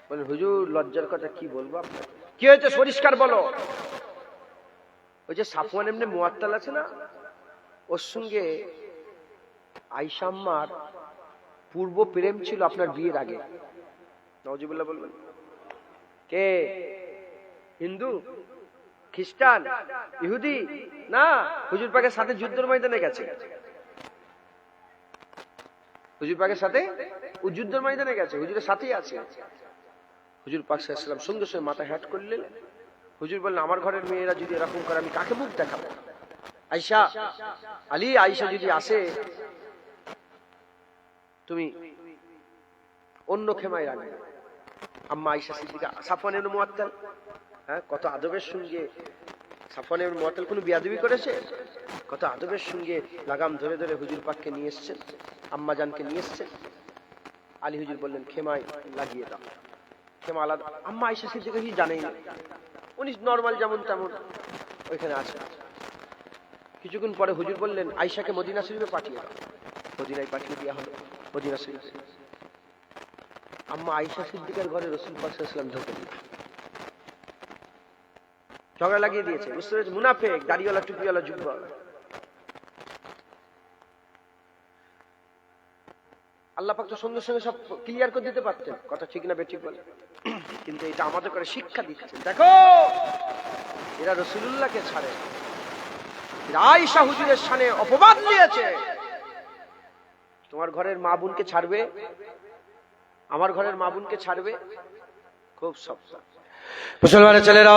বলেন, হুজুর লজ্জার কথা কি বলবো আপনাকে? কি হয়েছে পরিষ্কার বলো। ওই যে সাফওয়ান ইবনে মুআত্তাল আছে না, ওর সঙ্গে আয়েশা আম্মার পূর্ব প্রেম ছিল আপনার বিয়ের আগে। নাউজুবিল্লাহ বলবেন। কে? হিন্দু, খ্রিস্টান, ইহুদি? না, হুজুর পাকের সাথে যুদ্ধের ময়দানে গেছে। হুজুর পাকের সাথে ও যুদ্ধের ময়দানে গেছে, হুজুরের সাথেই আছে। হুজুর পাক সাল্লাল্লাহু আলাইহি ওয়াসাল্লাম সঙ্গে সঙ্গে মাথা হ্যাট করলেন। হুজুর বললেন, আমার ঘরের মেয়েরা যদি এরকম করে আমি কাকে মুখ দেখাবো? আয়েশা, আলী, আয়েশা যদি আসে তুমি অন্য খেমায় রাখবে। আম্মা আয়েশা সিদ্দিকা, সাফওয়ান ইবনে মুআত্তাল, হ্যাঁ, কত আদবের সঙ্গে সাফওয়ান ইবনে মুআত্তাল কোনো বিয়াদবি করেছে? কত আদবের সঙ্গে লাগাম ধরে ধরে হুজুর পাককে নিয়ে এসেছেন, আম্মা জানকে নিয়ে এসেছেন। আলী হুজুর বললেন, খেমায় লাগিয়ে দাও। খেমা আলাদা। আম্মা আয়েশা সিদ্দিকা কি জানেই না, উনি নরমাল যেমন তেমন ওইখানে আছে। কিছুক্ষণ পরে হুজুর বললেন, আয়েশাকে মদিনা শরীফে পাঠিয়ে দাও। মদিনায় পাঠিয়ে দেওয়া হলো, মদিনা শরীফে। আম্মা আয়েশা সিদ্দিকার ঘরে রাসূল পাক সাল্লাল্লাহু আলাইহি ওয়াসাল্লাম ঢোকেন, ঝগড়া লাগিয়ে দিয়েছে। বুঝতে পেরেছে? মুনাফিক, দাড়িওয়ালা, টুপিওয়ালা, জুব্বাওয়ালা। আল্লাহ পাক তো সঙ্গে সঙ্গে সব ক্লিয়ার করে দিতে পারতেন, কথা ঠিক না বেঠিক বলে, কিন্তু এটা আমাদের করে শিক্ষা দিচ্ছেন। দেখো, এরা রাসূলুল্লাহকে ছাড়ে, এরা আয়েশা হুজুরের শানে অপবাদ নিয়েছে। তোমার ঘরের মা বোনকে ছাড়বে, আমার ঘরের মা বোনকে ছাড়বে? খুব সস্তা। মুসলমানের ছেলেরা,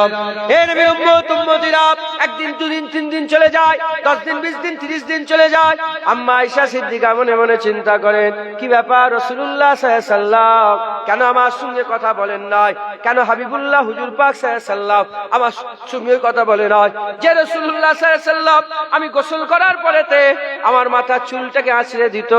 হে নবীর উম্মত উম্মতিরা, একদিন, দুদিন, 3 দিন চলে যায়, 10 দিন, 20 দিন, 30 দিন চলে যায়। আম্মা আয়েশা সিদ্দিকা মনে মনে চিন্তা করেন, কি ব্যাপার রাসূলুল্লাহ সাল্লাল্লাহু আলাইহি ওয়াসাল্লাম কেন আমার সঙ্গে কথা বলেন নাই? কেন হাবিবুল্লাহ হুজুর পাক সাল্লাল্লাহু আলাইহি ওয়াসাল্লাম আমার সঙ্গে কথা বলে নাই? যে রাসূলুল্লাহ সাল্লাল্লাহু আলাইহি ওয়াসাল্লাম আমি গোসল করার পরেতে আমার মাথার চুলটাকে আঁচড়ে দিত,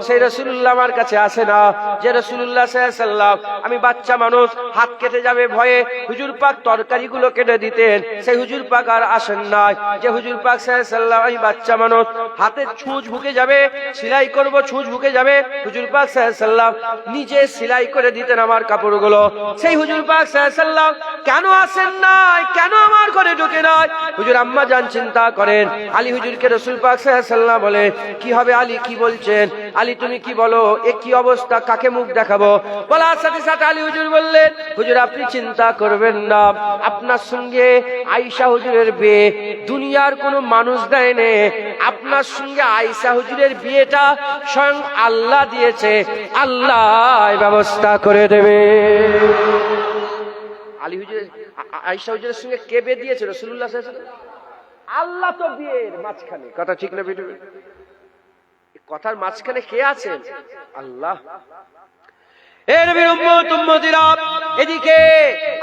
সেই রাসূলুল্লাহ আমার কাছে আসে না। যে রাসূলুল্লাহ সাল্লাল্লাহু আলাইহি ওয়াসাল্লাম, আমি বাচ্চা মানুষ, হাত কেটে যাবে ভয়ে হুজুর পাক তরকারিগুলো কেটে দিতেন, সেই হুজুর পাক আর আসেন নাই। যে হুজুর পাক সাল্লাল্লাহু আলাইহি ওয়াসাল্লাম, আমি বাচ্চা মানুষ, হাতে ছুঁচ ঢুকে যাবে, সেলাই করব, ছুঁচ ঢুকে যাবে, হুজুর পাক সাল্লাল্লাহু আলাইহি ওয়াসাল্লাম নিজে সেলাই করে দিতেন আমার কাপড়গুলো। সেই হুজুর পাক সাল্লাল্লাহু আলাইহি ওয়াসাল্লাম কেন আসেন নাই? কেন আমার ঘরে ঢুকে নাই? হুজুর আম্মা জান চিন্তা করেন। আলী হুজুরকে রাসূল পাক সাল্লাল্লাহু আলাইহি ওয়াসাল্লাম বলে, কি হবে আলী, কি বলছেন? আলী তুমি কি বলো, এ কি অবস্থা, কাকে মুখ দেখাবো? বলার সাথে সাথে আলী হুজুর বললেন, হুজুর আপনি চিন্তা করবেন না, আপনার সঙ্গে আয়েশা হুজুরের বিয়ে দুনিয়ার কোনো মানুষ দেয়নি, আপনার সঙ্গে আয়েশা হুজুরের বিয়েটা স্বয়ং আল্লাহ দিয়েছে, আল্লাহ ব্যবস্থা করে দেবে। আলী হুজুর আয়েশা হুজুরের সঙ্গে কে বিয়ে দিয়েছে? রাসূলুল্লাহ সাল্লাল্লাহু আলাইহি ওয়াসাল্লাম। আল্লাহ তো বিয়ের মাঝখানে, কথা ঠিক না বেটে? কথার মাঝখানে কে আছেন? আল্লাহ। হে নবীর উম্মত উম্মতিরা, এদিকে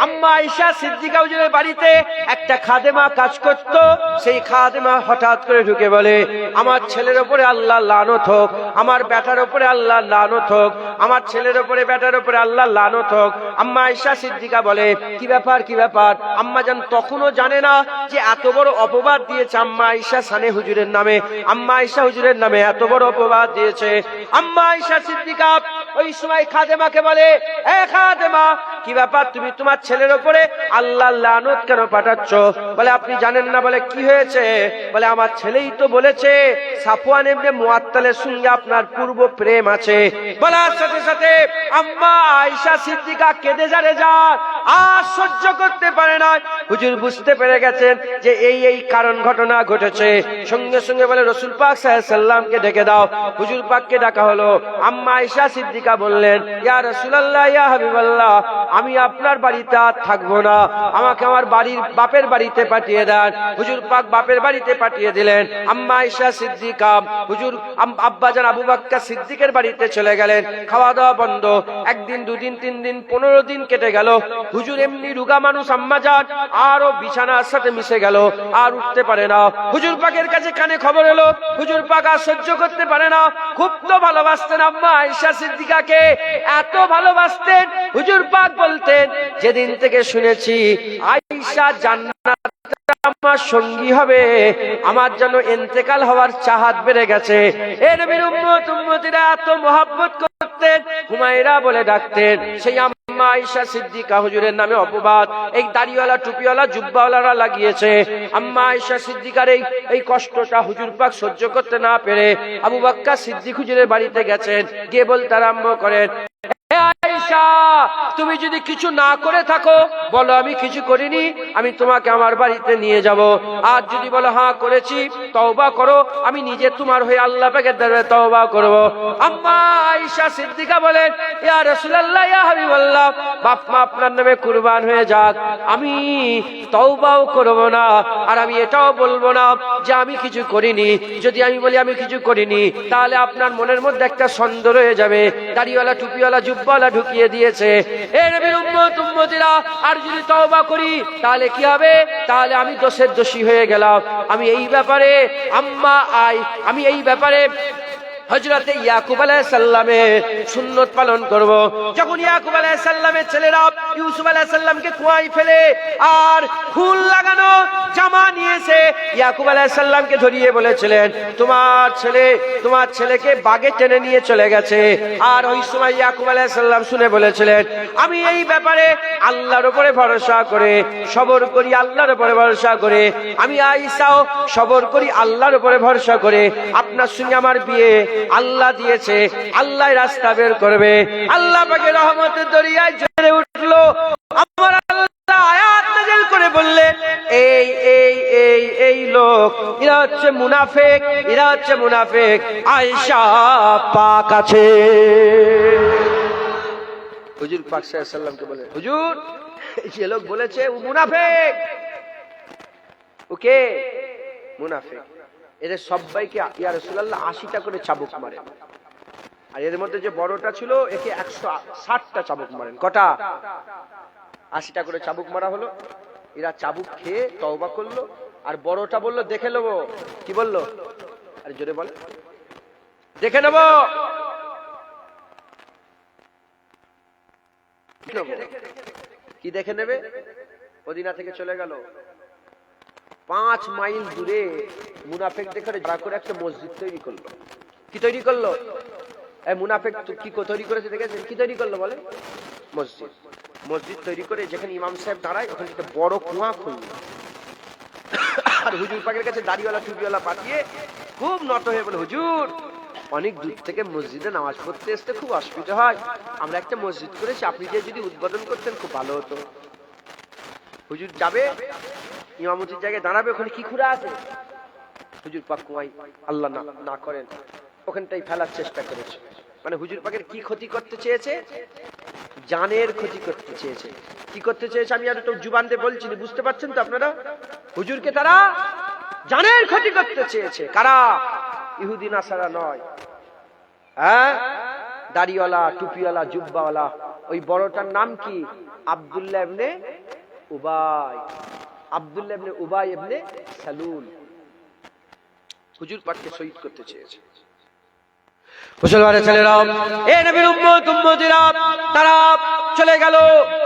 আম্মা আয়েশা সিদ্দিকা হুজুরের বাড়িতে একটা খাদেমা কাজ করত। সেই খাদেমা হঠাৎ করে ঢুকে বলে, আমার ছেলের উপরে আল্লাহ লানত হোক, আমার বেটার উপরে আল্লাহ লানত হোক, আমার ছেলের উপরে বেটার উপরে আল্লাহ লানত হোক। আম্মা আয়েশা সিদ্দিকা বলে, কি ব্যাপার, কি ব্যাপার? আম্মা জান তখনও জানে না যে এত বড় অপবাদ দিয়েছে আম্মা আয়েশা সানে হুজুরের নামে, আম্মা আয়েশা হুজুরের নামে এত বড় অপবাদ দিয়েছে। আম্মা আয়েশা সিদ্দিকা ওই সময় খাদেমাকে বলে, এ খাদেমা, কি ব্যাপার, তুমি তোমার ছেলের উপরে আল্লাহর লানত কেন পাঠাচ্ছ? বলে আপনি জানেন না? বলে কি হয়েছে? বলে আমার ছেলেই তো বলেছে সাফওয়ান ইবনে মুআত্তালের সঙ্গে আপনার পূর্ব প্রেম আছে। বলার সাথে সাথে আম্মা আয়েশা সিদ্দিকা কেঁদে যারে যান, আর সহ্য করতে পারে না। হুজুর বুঝতে পেরে গেছেন যে এই কারণ ঘটনা ঘটেছে। সঙ্গে সঙ্গে বলে রাসূল পাক সাল্লাল্লাহু আলাইহি সাল্লামকে ডেকে দাও। হুজুর পাককে ডাকা হলো। আম্মা আয়েশা সিদ্দিকা বললেন, ইয়া রাসূলুল্লাহ, ইয়া হাবিবাল্লাহ, আমি আপনার বাড়িতে আর থাকবো না, আমাকে আমার বাপের বাড়িতে পাঠিয়ে দেন। হুজুর পাক বাপের বাড়িতে পাঠিয়ে দিলেন। আম্মা আয়েশা সিদ্দিকা হুজুর আব্বাজান আবু বকর সিদ্দিকের বাড়িতে চলে গেলেন। খাওয়া দাওয়া বন্ধ। একদিন, দুদিন, 3 দিন, 15 দিন কেটে গেল। হুজুর এমনি রুগা মানুষ, আম্মাজান আরো বিছানার সাথে মিশে গেল, আর উঠতে পারে না। হুজুর পাকের কাছে কানে খবর এলো, হুজুর পাক আর সহ্য করতে পারে না। খুব তো ভালোবাসতেন আম্মা আয়েশা সিদ্দিকাকে, এত ভালোবাসতেন। হুজুর পাক বলতেন, যেদিন থেকে শুনেছি আয়েশা জান্নাতে আমার সঙ্গী হবে, আমার যেন ইন্তেকাল হওয়ার চাহাত বেড়ে গেছে। এ নবীর উম্মতিরা এত মহব্বত করতেন, হুমায়রা বলে ডাকতেন। সেই আম্মা আয়েশা সিদ্দিকা হুজুরের নামে অপবাদ এই দাড়িওয়ালা, টুপিওয়ালা, জুব্বাওয়ালারা লাগিয়েছে। আম্মা আয়েশা সিদ্দিকার এই কষ্টটা হুজুর পাক সহ্য করতে না পেরে আবু বকর সিদ্দিক হুজুরের বাড়িতে গেছেন। গিয়ে বলতে আরম্ভ করেন, আয়েশা, তুমি যদি কিছু না করে থাকো বলো আমি কিছু করিনি, আমি তোমাকে আমার বাড়িতে নিয়ে যাব। আর যদি বলো হ্যাঁ করেছি, তওবা করো, আমি নিজে তোমার হয়ে আল্লাহ পাকের দরবারে তওবা করব। আম্মা আয়েশা সিদ্দিকা বলেন, ইয়া রাসূলুল্লাহ, ইয়া হাবিবাল্লাহ, বাপ মা আপনার নামে কুরবান হয়ে যাক, আমি তওবাও করব না, আর আমি এটাও বলবো না যে আমি কিছু করিনি। যদি আমি বলি আমি কিছু করিনি, তাহলে আপনার মনের মধ্যে একটা সন্দেহ রয়ে যাবে, দাড়িওয়ালা, টুপিওয়ালা, জুব্বাওয়ালা ঢুকিয়ে দিয়েছে। এ নবীর উম্মতিরা, আর যদি তওবা করি তাহলে কি হবে? তাহলে আমি দোষের দোষী হয়ে গেলাম। আমি এই ব্যাপারে হযরতে ইয়াকুব আলাইহিস সালামের সুন্নাত পালন করব। যখন ইয়াকুব আলাইহিস সালামের ছেলেরা ইউসুফ আলাইহিস সালামকে কুয়ায় ফেলে আর ফুল লাগানো জামা নিয়েছে, ইয়াকুব আলাইহিস সালামকে ধরিয়ে বলেছিলেন, তোমার ছেলেকে বাগে টেনে নিয়ে চলে গেছে। আর ওই সময় ইয়াকুব আলাইহিস সালাম শুনে বলেছিলেন, আমি এই ব্যাপারে আল্লাহর উপরে ভরসা করে সবর করি, আল্লাহর উপরে ভরসা করে, আমি আয়েশাও সবর করি আল্লাহর উপরে ভরসা করে। আপনার সঙ্গে আমার বিয়ে আল্লাহ দিয়েছে, আল্লাহ রাস্তা বের করবে। আল্লাহ পাকের রহমতের দরিয়ায় ঝরে উঠলো। আমার আল্লাহ আয়াত নাযিল করে বললেন, এই লোক, এরা হচ্ছে মুনাফিক, আয়েশা পাক আছে। হুজুর পাক সাল্লাল্লাহু আলাইহি ওয়াসাল্লামকে বলে, হুজুর এই লোক বলেছে ও মুনাফিক। ওকে মুনাফিক। এদের সবাইকে ইয়া রাসূলুল্লাহ 80টা করে চাবুক মারেন, আর এর মধ্যে যে বড়টা ছিল একে 160টা চাবুক মারেন। কটা? 80টা করে চাবুক মারা হলো। এরা চাবুক খেয়ে তওবা করলো, আর বড়টা বলল দেখে নেবো। কি বললো? আরে জোরে বল, দেখে নেবো। কি দেখে নেবে? মদিনা থেকে চলে গেল 5 মাইল দূরে মুনাফিক দেখে যারা করে একটা মসজিদ তৈরি করলো। কি তৈরি করলো? এই মুনাফিক কি তৈরি করেছে দেখেছেন? কি তৈরি করলো বলে? মসজিদ তৈরি করে যেখানে ইমাম সাহেব দাঁড়ায় ওখানে একটা বড় কুয়া খুললো। আর হুজুর পাকের কাছে দাড়িওয়ালা, টুপিওয়ালা পাঠিয়ে খুব নত হয়ে বলে, হুজুর অনেক দূর থেকে মসজিদে নামাজ পড়তে আসতে খুব অসুবিধা হয়, আমরা একটা মসজিদ করেছি, আপনি যদি উদ্বোধন করতেন খুব ভালো হতো। হুজুর যাবে, ইমামতির জায়গায় দাঁড়াবে, ওখানে কি খুঁড়া আছে? হুজুর পাক কুয়াই আল্লাহ না করেন ওখানটাই ফেলার চেষ্টা করেছে। মানে হুজুর পাকের কি ক্ষতি করতে চেয়েছে? জানের ক্ষতি করতে চেয়েছে। কি করতে চেয়েছে আমি আর তো জুবান দিয়ে বলছি, বুঝতে পারছেন তো আপনারা? হুজুরকে তারা জানের ক্ষতি করতে চেয়েছে। কারা? ইহুদি নাসারা নয়, হ্যাঁ, দাড়িওয়ালা, টুপিওয়ালা, জুব্বাওয়ালা। ওই বড়টার নাম কি? আব্দুল্লাহ ইবনে উবাই ইবনে সালুল। হুজুর পাককে শহীদ করতে চেয়েছে। মুসলমানের ছেলেরা, এ নবীর উম্মতিরা, তারা চলে গেল,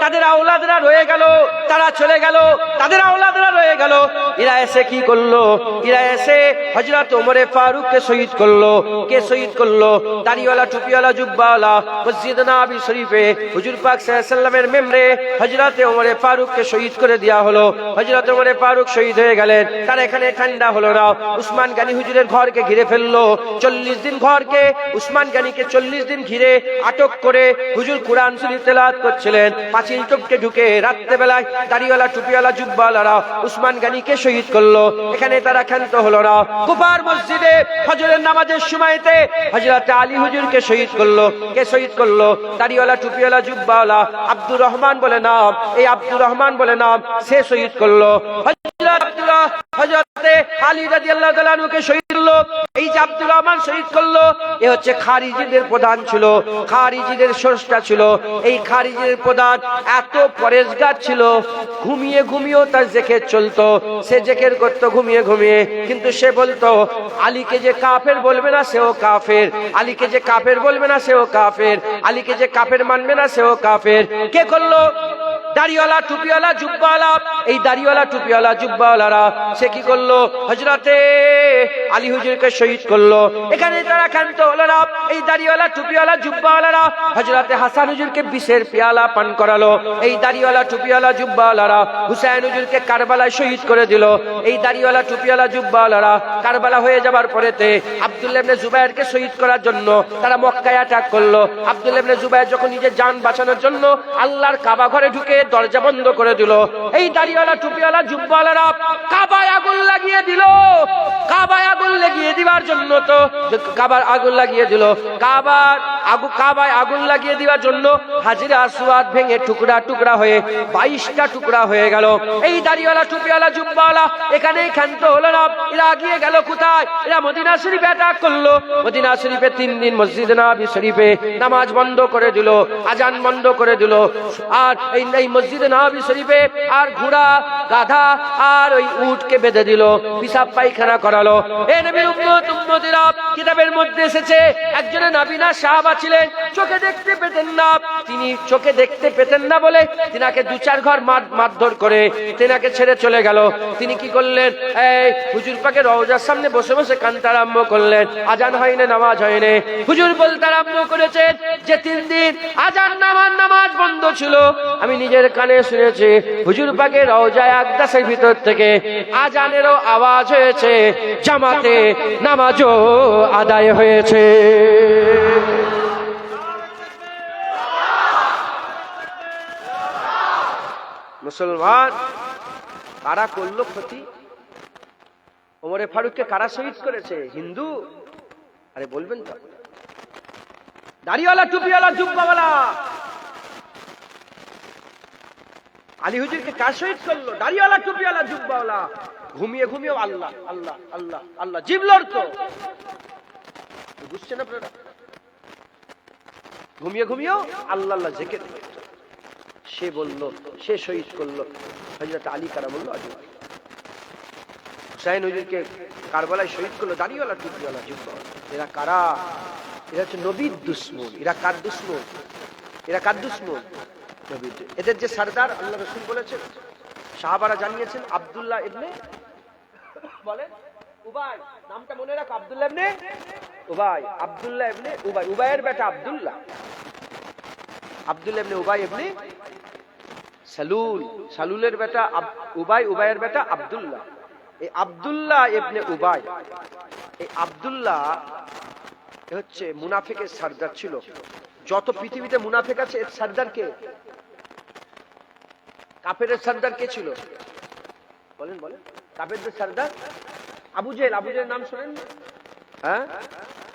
তাদের আওলাদরা রয়ে গেল। তারা চলে গেল, তাদের আওলাদরা রয়ে গেল। এরা এসে কি করলো? এরা এসে হযরত ওমরে ফারুককে শহীদ করলো। কে শহীদ করলো? দাড়িওয়ালা, টুপিওয়ালা, জুব্বাওয়ালা মসজিদ নববী শরীফে হুজুর পাক সাল্লাল্লাহু আলাইহি ওয়াসাল্লামের মেমরে হযরত ওমরে ফারুককে শহীদ করে দেয়া হলো। হযরত ওমরে ফারুক শহীদ হয়ে গেলেন। তার এখানে ঠান্ডা হলো না। উসমান গনি হুজুরের ঘরকে ঘিরে ফেললো। 40 দিন ঘরকে, উসমান গনিকে 40 দিন ঘিরে আটক করে হুজুর কুরআন শরীফ তেলাওয়াত করছিলেন। পাঁচিল টপকে ঢুকে রাত্রে বেলায় দাড়িওয়ালা, টুপিওয়ালা, জুব্বাওয়ালারা উসমান গনিকে শহীদ করলো। এখানে তারা ক্ষান্ত হলো না। কুফার মসজিদে ফজরের নামাজের সময়তে হযরত আলী হুজুরকে শহীদ করলো। কে শহীদ করলো? দাড়িওয়ালা, টুপিওয়ালা, জুব্বাওয়ালা আব্দুর রহমান বলে নাম। এই আব্দুর রহমান বলে নাম, সে শহীদ করলো। হযরতে আলী রাদিয়াল্লাহু তাআলা আনহুকে শহীদ করলো। এই যে আব্দুর রহমান শহীদ করলো, এ হচ্ছে খারিজিদের প্রধান ছিল, খারিজিদের স্রষ্টা ছিল। এই খারিজিদের প্রধান এত পরেশগার ছিল, ঘুমিয়ে ঘুমিয়েও তার জিকির চলতো। সে জিকির করতো ঘুমিয়ে ঘুমিয়ে, কিন্তু সে বলতো আলীকে যে কাফের বলবে না সেও কাফের, আলীকে যে কাফের বলবে না সেও কাফের, আলীকে যে কাফের মানবে না সেও কাফের। কে করলো? দাড়িওয়ালা, টুপিওয়ালা, জুব্বাওয়ালা। এই দাড়িওয়ালা, টুপিওয়ালা, জুব্বাওয়ালারা সে কি করলো? হযরতে আলী হুজুরকে শহীদ করলো। এখানে তারা ক্ষান্ত হলো না। এই দাড়িওয়ালা, টুপিওয়ালা, জুব্বাওয়ালারা হযরতে হাসান হুজুরকে বিষের পেয়ালা পান করালো। এই দাড়িওয়ালা, টুপিওয়ালা, জুব্বাওয়ালারা হুসাইন হুজুরকে কারবালায় শহীদ করে দিল। এই দাড়িওয়ালা, টুপিওয়ালা, জুব্বাওয়ালারা কারবালা হয়ে যাবার পরেতে আব্দুল্লাহ ইবনে জুবায়েরকে শহীদ করার জন্য তারা মক্কায় অ্যাটাক করলো। আব্দুল্লাহ ইবনে জুবায়ের যখন নিজের জান বাঁচানোর জন্য আল্লাহর কাবা ঘরে ঢুকে দরজা বন্ধ করে দিল, এই দাড়িওয়ালা, টুপিওয়ালা, জুব্বাওয়ালারা কাবায় আগুন লাগিয়ে দিল। কাবায় আগুন লাগিয়ে দিবার জন্য তো কাবার আগুন লাগিয়ে দিল। কাবায় আগুন লাগিয়ে দিবার জন্য হাজরে আসওয়াদ ভেঙে টুকরা টুকরা হয়ে 22টা টুকরা হয়ে গেল। এই দাড়িওয়ালা, টুপিওয়ালা, জুব্বাওয়ালা এখানেই ক্ষান্ত হলো না। এরা গিয়ে গেল কোথায়? এরা মদিনা শরীফে অ্যাটাক করলো। মদিনা শরীফে 3 দিন মসজিদ নববী শরীফে নামাজ বন্ধ করে দিল, আজান বন্ধ করে দিল। আর এই মসজিদে নববী শরীফে আর ঘোড়া, গাধা আর ওই উটকে বেঁধে দিল, পিসাব পায়খানা করালো। এ নবীর উম্মতিরা, কিতাবের মধ্যে এসেছে একজনের নাবিনা সাহাবা ছিলেন, চোখে দেখতে পেতেন না। তিনি চোখে দেখতে পেতেন না বলে তিনাকে 2-4 ঘর মারধর করে তিনাকে ছেড়ে চলে গেল। তিনি কি করলেন? এই হুজুর পাকের রওজার সামনে বসে বসে কানতে আরম্ভ করলেন। আজান হয়নি, নামাজ হয়নি। হুজুর বলতে আরম্ভ করেছেন যে 3 দিন আজান নামাজ বন্ধ ছিল। আমি নিজের কানে শুনেছি হুজুর পাকের রওজায় আকদাসের ভিতর থেকে আজানেরও আওয়াজ হয়েছে, জামাতে নামাজও আদায় হয়েছে। মুসলমান কারা করলো ক্ষতি? ওমরে ফারুককে কারা শহীদ করেছে? হিন্দু? আরে বলবেন তো? দাড়িওয়ালা, টুপিওয়ালা, জুব্বাওয়ালা আলী হুজুরকে কার শহীদ করলো? দাড়িওয়ালা, টুপিওয়ালা, জুব্বাওয়ালা। ঘুমিয়ে ঘুমিয়েও আল্লাহ আল্লাহ আল্লাহ আল্লাহ জিভ লড়তো। বুঝছেন আপনারা? ঘুমিয়ে ঘুমিয়েও আল্লাহ আল্লাহ জিকির। সে বলল, সে শহীদ করলো। হযরত আলী কারা বললো? হুসাইন হুজুরকে কারবালায় শহীদ করলো দাড়িওয়ালা, টুপিওয়ালা, জুব্বাওয়ালা। এরা কারা? এরা হচ্ছে নবীর দুশমন। এরা কার দুশমন? এরা কার দুশমন? নবীর। এদের যে সরদার আল্লাহ রাসূল বলেছেন, সাহাবারা জানিয়েছেন, আব্দুল্লাহ ইবনে বলেন উবাই, নামটা মনে রাখ, আব্দুল্লাহ ইবনে উবাই, আব্দুল্লাহ ইবনে উবাই, উবাইয়ের বেটা আব্দুল্লাহ, আব্দুল্লাহ ইবনে উবাই ইবনে সালুল, সালুলের বেটা উবাই, উবাইয়ের বেটা আব্দুল্লাহ। এই আব্দুল্লাহ ইবনে উবাই, এই আব্দুল্লাহ হচ্ছে মুনাফিকের সরদার ছিল। যত পৃথিবীতে মুনাফিক আছে এর সরদার কে? কাফেরের সরদার কে ছিল? বলেন বলেন। কাফেরদের সরদার আবু জেহেল। আবু জেহেলের নাম শুনেন? হ্যাঁ,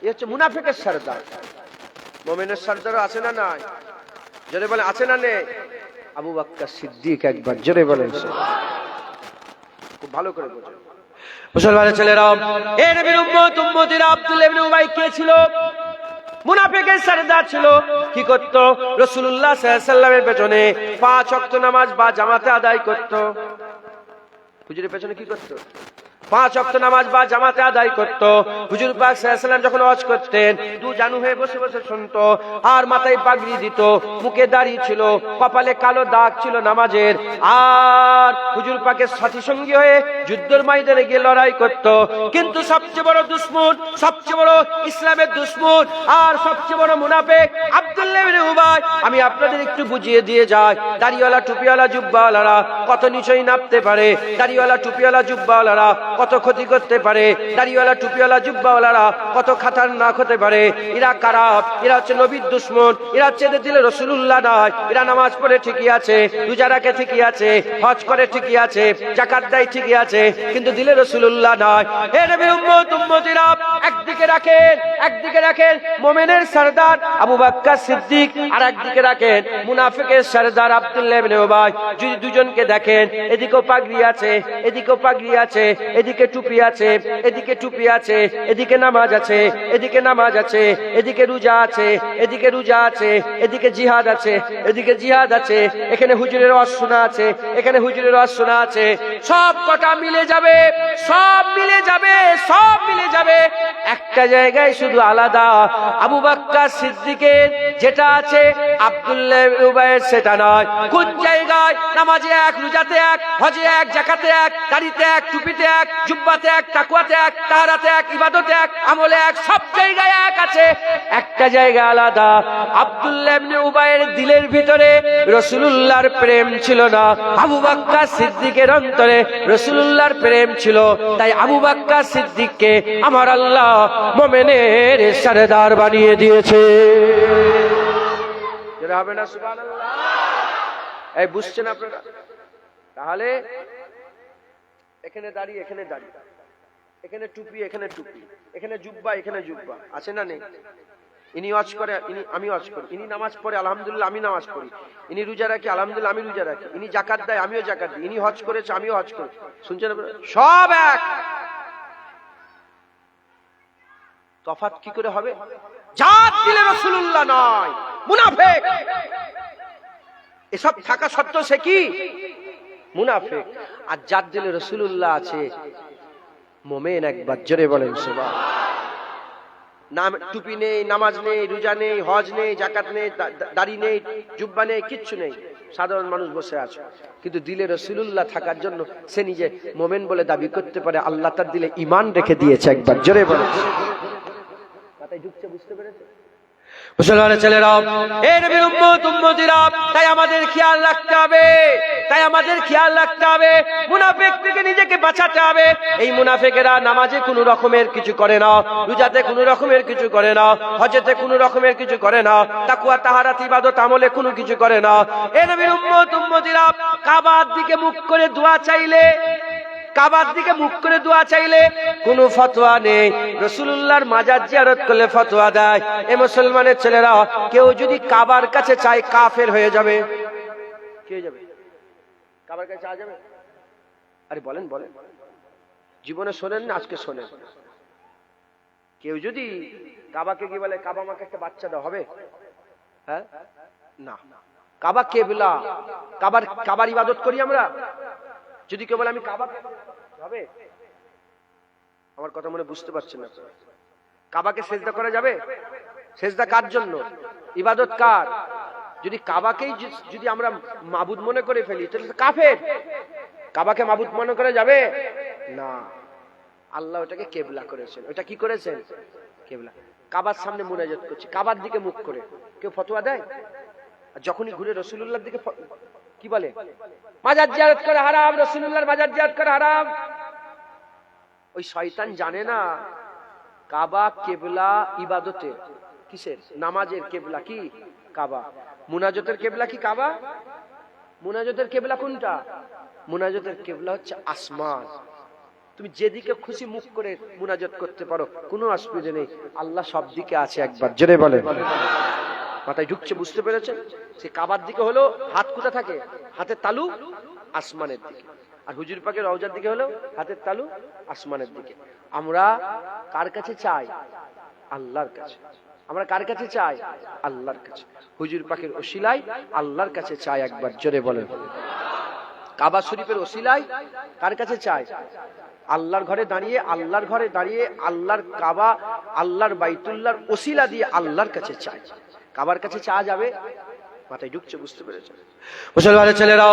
এ হচ্ছে মুনাফিকের সরদার। মুমিনের সরদারও আছে না নাই? জোরে বলেন, আছে না নেই? আবু বকর সিদ্দিক একবার জোরে বলেন। খুব ভালো করে বোঝেন মুসলমানের ছেলেরা। এ নবীর উম্মতিরা, আব্দুল্লাহ ইবনে উবাই কে ছিল? মুনাফিকের সরদার ছিল। কি করত? রাসূলুল্লাহ সাল্লাল্লাহু আলাইহি ওয়াসাল্লামের পেছনে 5 ওয়াক্ত নামাজ বা জামাতে আদায় করত। হুজুরের পেছনে কি করত? 5 ওয়াক্ত নামাজ বা জামাতে আদায় করত। হুজুর পাক সাল্লাল্লাহু আলাইহি ওয়াসাল্লাম যখন ওয়াজ করতেন দু জানু হয়ে বসে বসে শুনতো, আর মাথায় পাগড়ি দিত, মুখে দাড়ি ছিল, কপালে কালো দাগ ছিল নামাজের, আর হুজুর পাকের সাথী সঙ্গী হয়ে যুদ্ধের ময়দানে গিয়ে লড়াই করত। কিন্তু সবচেয়ে বড় দুশমন, সবচেয়ে বড় ইসলামের দুশমন আর সবচেয়ে বড় মুনাফিক আব্দুল্লাহ ইবনে উবাই, আমি আপনাদের একটু বুঝিয়ে দিয়ে যাই। দাড়িওয়ালা টুপিওয়ালা জুব্বাওয়ালারা কত নিচেই নামতে পারে, দাড়িওয়ালা টুপিওয়ালা জুব্বাওয়ালারা কত ক্ষতি করতে পারে, দাড়িওয়ালা টুপিওয়ালা জুব্বাওয়ালারা কত খাতারনাক হতে পারে। এরা কারা? এরা হচ্ছে নবীর দুশমন। এরা হচ্ছে এদের দিলে রাসূলুল্লাহ নাই। এরা নামাজ পড়ে ঠিকই আছে, রোজা রাখে ঠিকই আছে, হজ করে ঠিকই আছে, যাকাত দেয় ঠিকই আছে, কিন্তু দিলে রাসূলুল্লাহ নাই। হে নবীর উম্মত উম্মতিরা, একদিকে রাখেন মুমিনের সরদার আবু বকর সিদ্দিক, আর একদিকে রাখেন মুনাফিকের সরদার আব্দুল্লাহ ইবনে উবাই। যদি দুজনকে দেখেন, এদিকেও পাগড়ি আছে, এদিকেও পাগড়ি আছে, এদিকে টুপি আছে, এদিকে টুপি আছে, এদিকে নামাজ আছে, এদিকে নামাজ আছে, এদিকে রোজা আছে, এদিকে রোজা আছে, এদিকে জিহাদ আছে, এদিকে জিহাদ আছে, এখানে হুজুরের ওয়াজ শোনা আছে, এখানে হুজুরের ওয়াজ শোনা আছে, সব কটা মিলে যাবে, সব মিলে যাবে, সব মিলে যাবে। একটা জায়গায় শুধু আলাদা, আবু বকর সিদ্দিকের যেটা আছে আব্দুল্লাহ ইবনে উবাইয়ের সেটা নয়। কোন জায়গায়? নামাজে এক, রোজাতে এক, হজে এক, যাকাতে এক, দাড়িতে এক, টুপিতে এক, জুব্বাতে এক, তাকওয়াতে এক, তাহারাতে এক, ইবাদতে এক, আমলে এক, সব জায়গায় এক আছে। একটা জায়গা আলাদা, আব্দুল্লাহ ইবনে উবাইয়ের দিলের ভিতরে রাসূলুল্লাহর প্রেম ছিল না, আবু বকর সিদ্দিকের অন্তরে রাসূলুল্লাহর প্রেম ছিল। তাই আবু বকর সিদ্দিককে আমার আল্লাহ মুমিনের সরদার বানিয়ে দিয়েছে। যেটা হবে না সুবহানাল্লাহ। এই বুঝছেন আপনারা? তাহলে এখানে দাঁড়িয়ে, এখানে দাঁড়িয়ে, এখানে টুপি, এখানে টুপি, এখানে জুব্বা, এখানে জুব্বা, আছে না নেই? ইনি ওয়াজ করে, ইনি আমি ওয়াজ করি, ইনি নামাজ পড়ে আলহামদুলিল্লাহ আমি নামাজ পড়ি, ইনি রোজা রাখি আলহামদুলিল্লাহ আমি রোজা রাখি, ইনি যাকাত দেয় আমিও যাকাত দিই, ইনি হজ করেছে আমিও হজ করি। শুনছেন আপনারা? সব এক। তফাৎ কি করে হবে? যার দিলে রাসূলুল্লাহ নাই মুনাফিক। এসব থাকা সত্ত্বেও সে কি? মুনাফিক। আর যার দিলে রাসূলুল্লাহ আছে মুমিন। একবার জোরে বলেন সুবহানাল্লাহ। নাম টুপি নেই, নামাজ নেই, রোজা নেই, হজ নেই, যাকাত নেই, দাড়ি নেই, জুব্বা নেই, কিচ্ছু নেই, সাধারণ মানুষ বসে আছে, কিন্তু দিলে রাসূলুল্লাহ থাকার জন্য সে নিজে মুমিন বলে দাবি করতে পারে। আল্লাহ তার দিলে ঈমান রেখে দিয়েছে। একবার জোরে বলেন। কথাই ঢুকছে, বুঝতে পেরেছেন? মুসলমানের ছেলেরাও, হে নবীর উম্মত উম্মতিরা, তাই আমাদের খেয়াল রাখতে হবে, তাই আমাদের খেয়াল রাখতে হবে, মুনাফিক থেকে নিজেকে বাঁচাতে হবে। এই মুনাফিকেরা নামাজে কোনো রকমের কিছু করে না, রোজাতে কোনো রকমের কিছু করে না, হজেতে কোনো রকমের কিছু করে না, তাকওয়া তাহারাত ইবাদত আমলে কোনো কিছু করে না। হে নবীর উম্মত উম্মতিরা, কাবার দিকে মুখ করে দোয়া চাইলে, কাবার দিকে মুখ করে দোয়া চাইলে কোনো ফতোয়া নেই। রাসূলুল্লাহর মাজার জিয়ারত করলে ফতোয়া দেয়। এই মুসলমানের ছেলেরা, কেউ যদি কাবার কাছে চায় কাফের হয়ে যাবে। কি হয়ে যাবে? কাবার কাছে চাওয়া যাবে? আরে বলেন বলেন, জীবনে শোনেন না, আজকে শোনেন। কেউ যদি কাবাকে কি বলে, কাবা আমাকে একটা বাচ্চা দাও, হবে? হ্যাঁ না। কাবা কিবলা, কাবার ইবাদত করি আমরা। যদি কেউ বলে আমি কাবা, হবে? আমার কথা মনে বুঝতে পারছেন না? কাবাকে সেজদা করা যাবে? সেজদা কার জন্য? ইবাদত কার? যদি কাবাকেই যদি আমরা মাবুদ মনে করে ফেলি তাহলে কাফের। কাবাকে মাবুদ মনে করা যাবে না। আল্লাহ ওটাকে কিবলা করেছেন। ওটা কি করেছেন? কিবলা। কাবার সামনে মুনাজাত করছি, কাবার দিকে মুখ করে, কেউ ফতোয়া দেয়? আর যখনই ঘুরে রাসূলুল্লাহর দিকে কি বলে? মাজার জিয়ারত করা হারাম, রাসূলুল্লাহর মাজার জিয়ারত করা হারাম। ওই শয়তান জানে না কাবা কিবলা ইবাদতে কিসের? নামাজের কিবলা কি? কাবা। মুনাজাতের কিবলা কি? কাবা। মুনাজাতের কিবলা কোনটা? মুনাজাতের কিবলা হচ্ছে আসমান। তুমি যেদিকে খুশি মুখ করে মুনাজাত করতে পারো, কোনো অসুবিধা নেই। আল্লাহ সব দিকে আছে। একবার জোরে বলে। মাথায় ঢুকছে, বুঝতে পেরেছেন? সে কাবার দিকে হলো হাত কোথা থাকে? হাতের তালু আসমানের দিকে। আর হুজুর পাকের রওজার দিকে হলো হাতের তালু আসমানের দিকে। আমরা কার কাছে চাই? আল্লাহর কাছে। আমরা কার কাছে চাই? আল্লাহর কাছে। হুজুর পাকের ওসিলায় আল্লাহর কাছে চাই। একবার জোরে বলেন। কাবা শরীফের ওসিলায় কার কাছে চাই? আল্লাহর ঘরে দাঁড়িয়ে আল্লাহর কাবা, আল্লাহর বাইতুল্লাহর ওসিলা দিয়ে আল্লাহর কাছে চাই। কাবার কাছে চাওয়া যাবে? মাথায় ঢুকছে, বুঝতে পেরেছেন? মুসলমানের ছেলেরা,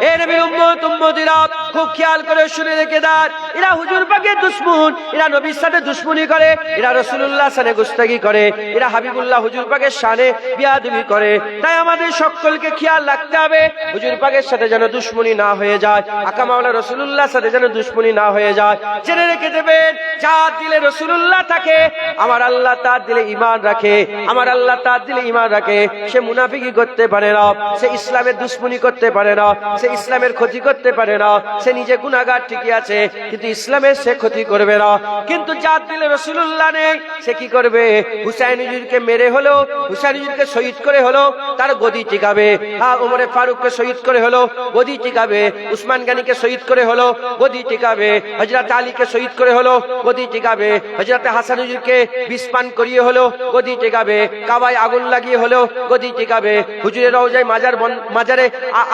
এ নবীর উম্মত উম্মতিরা, খুব খেয়াল করে শুনে রেখে দেন, এরা হুজুর পাকের দুশমন, এরা নবীর সাথে দুশমনি করে, এরা রাসূলুল্লাহর সাথে গুস্তাখি করে, এরা হাবিবুল্লাহ হুজুর পাকের শানে বিয়াদবি করে। তাই আমাদের সকলকে খেয়াল রাখতে হবে হুজুর পাকের সাথে যেন দুশমনি না হয়ে যায়, আকা মাওলা রাসূলুল্লাহর সাথে যেন দুশমনি না হয়ে যায়। জেনে রেখে দেবেন, যার দিলে রাসূলুল্লাহ থাকে, আমার আল্লাহ তার দিলে ঈমান রাখে, আমার আল্লাহ তার দিলে ঈমান রাখে, সে মুনাফিকি করতে পারে না, সে ইসলামের দুশমনি করতে পারে না, সে ইসলামের ক্ষতি করতে পারে না। সে নিজে গুনাহগার ঠিকই আছে, কিন্তু ইসলামের সে ক্ষতি করবে না। কিন্তু যার দিলে রাসূলুল্লাহ নেই, সে কি করবে? হুসাইন হুজুরকে মেরে হলো, হুসাইন হুজুরকে শহীদ করে হলো তার গদি টিকাবে। ওমরে ফারুককে শহীদ করে হলো গদি টিকাবে, উসমান গনিকে শহীদ করে হলো গদি টিকাবে, হযরত আলীকে শহীদ করে হলো গদি টিকাবে, হযরত হাসান হুজুরকে বিষ পান করিয়ে হলো গদি টিকাবে, কাবায় আগুন লাগিয়ে হলো গদি টিকাবে, হুজুরের রওজায় মাজারে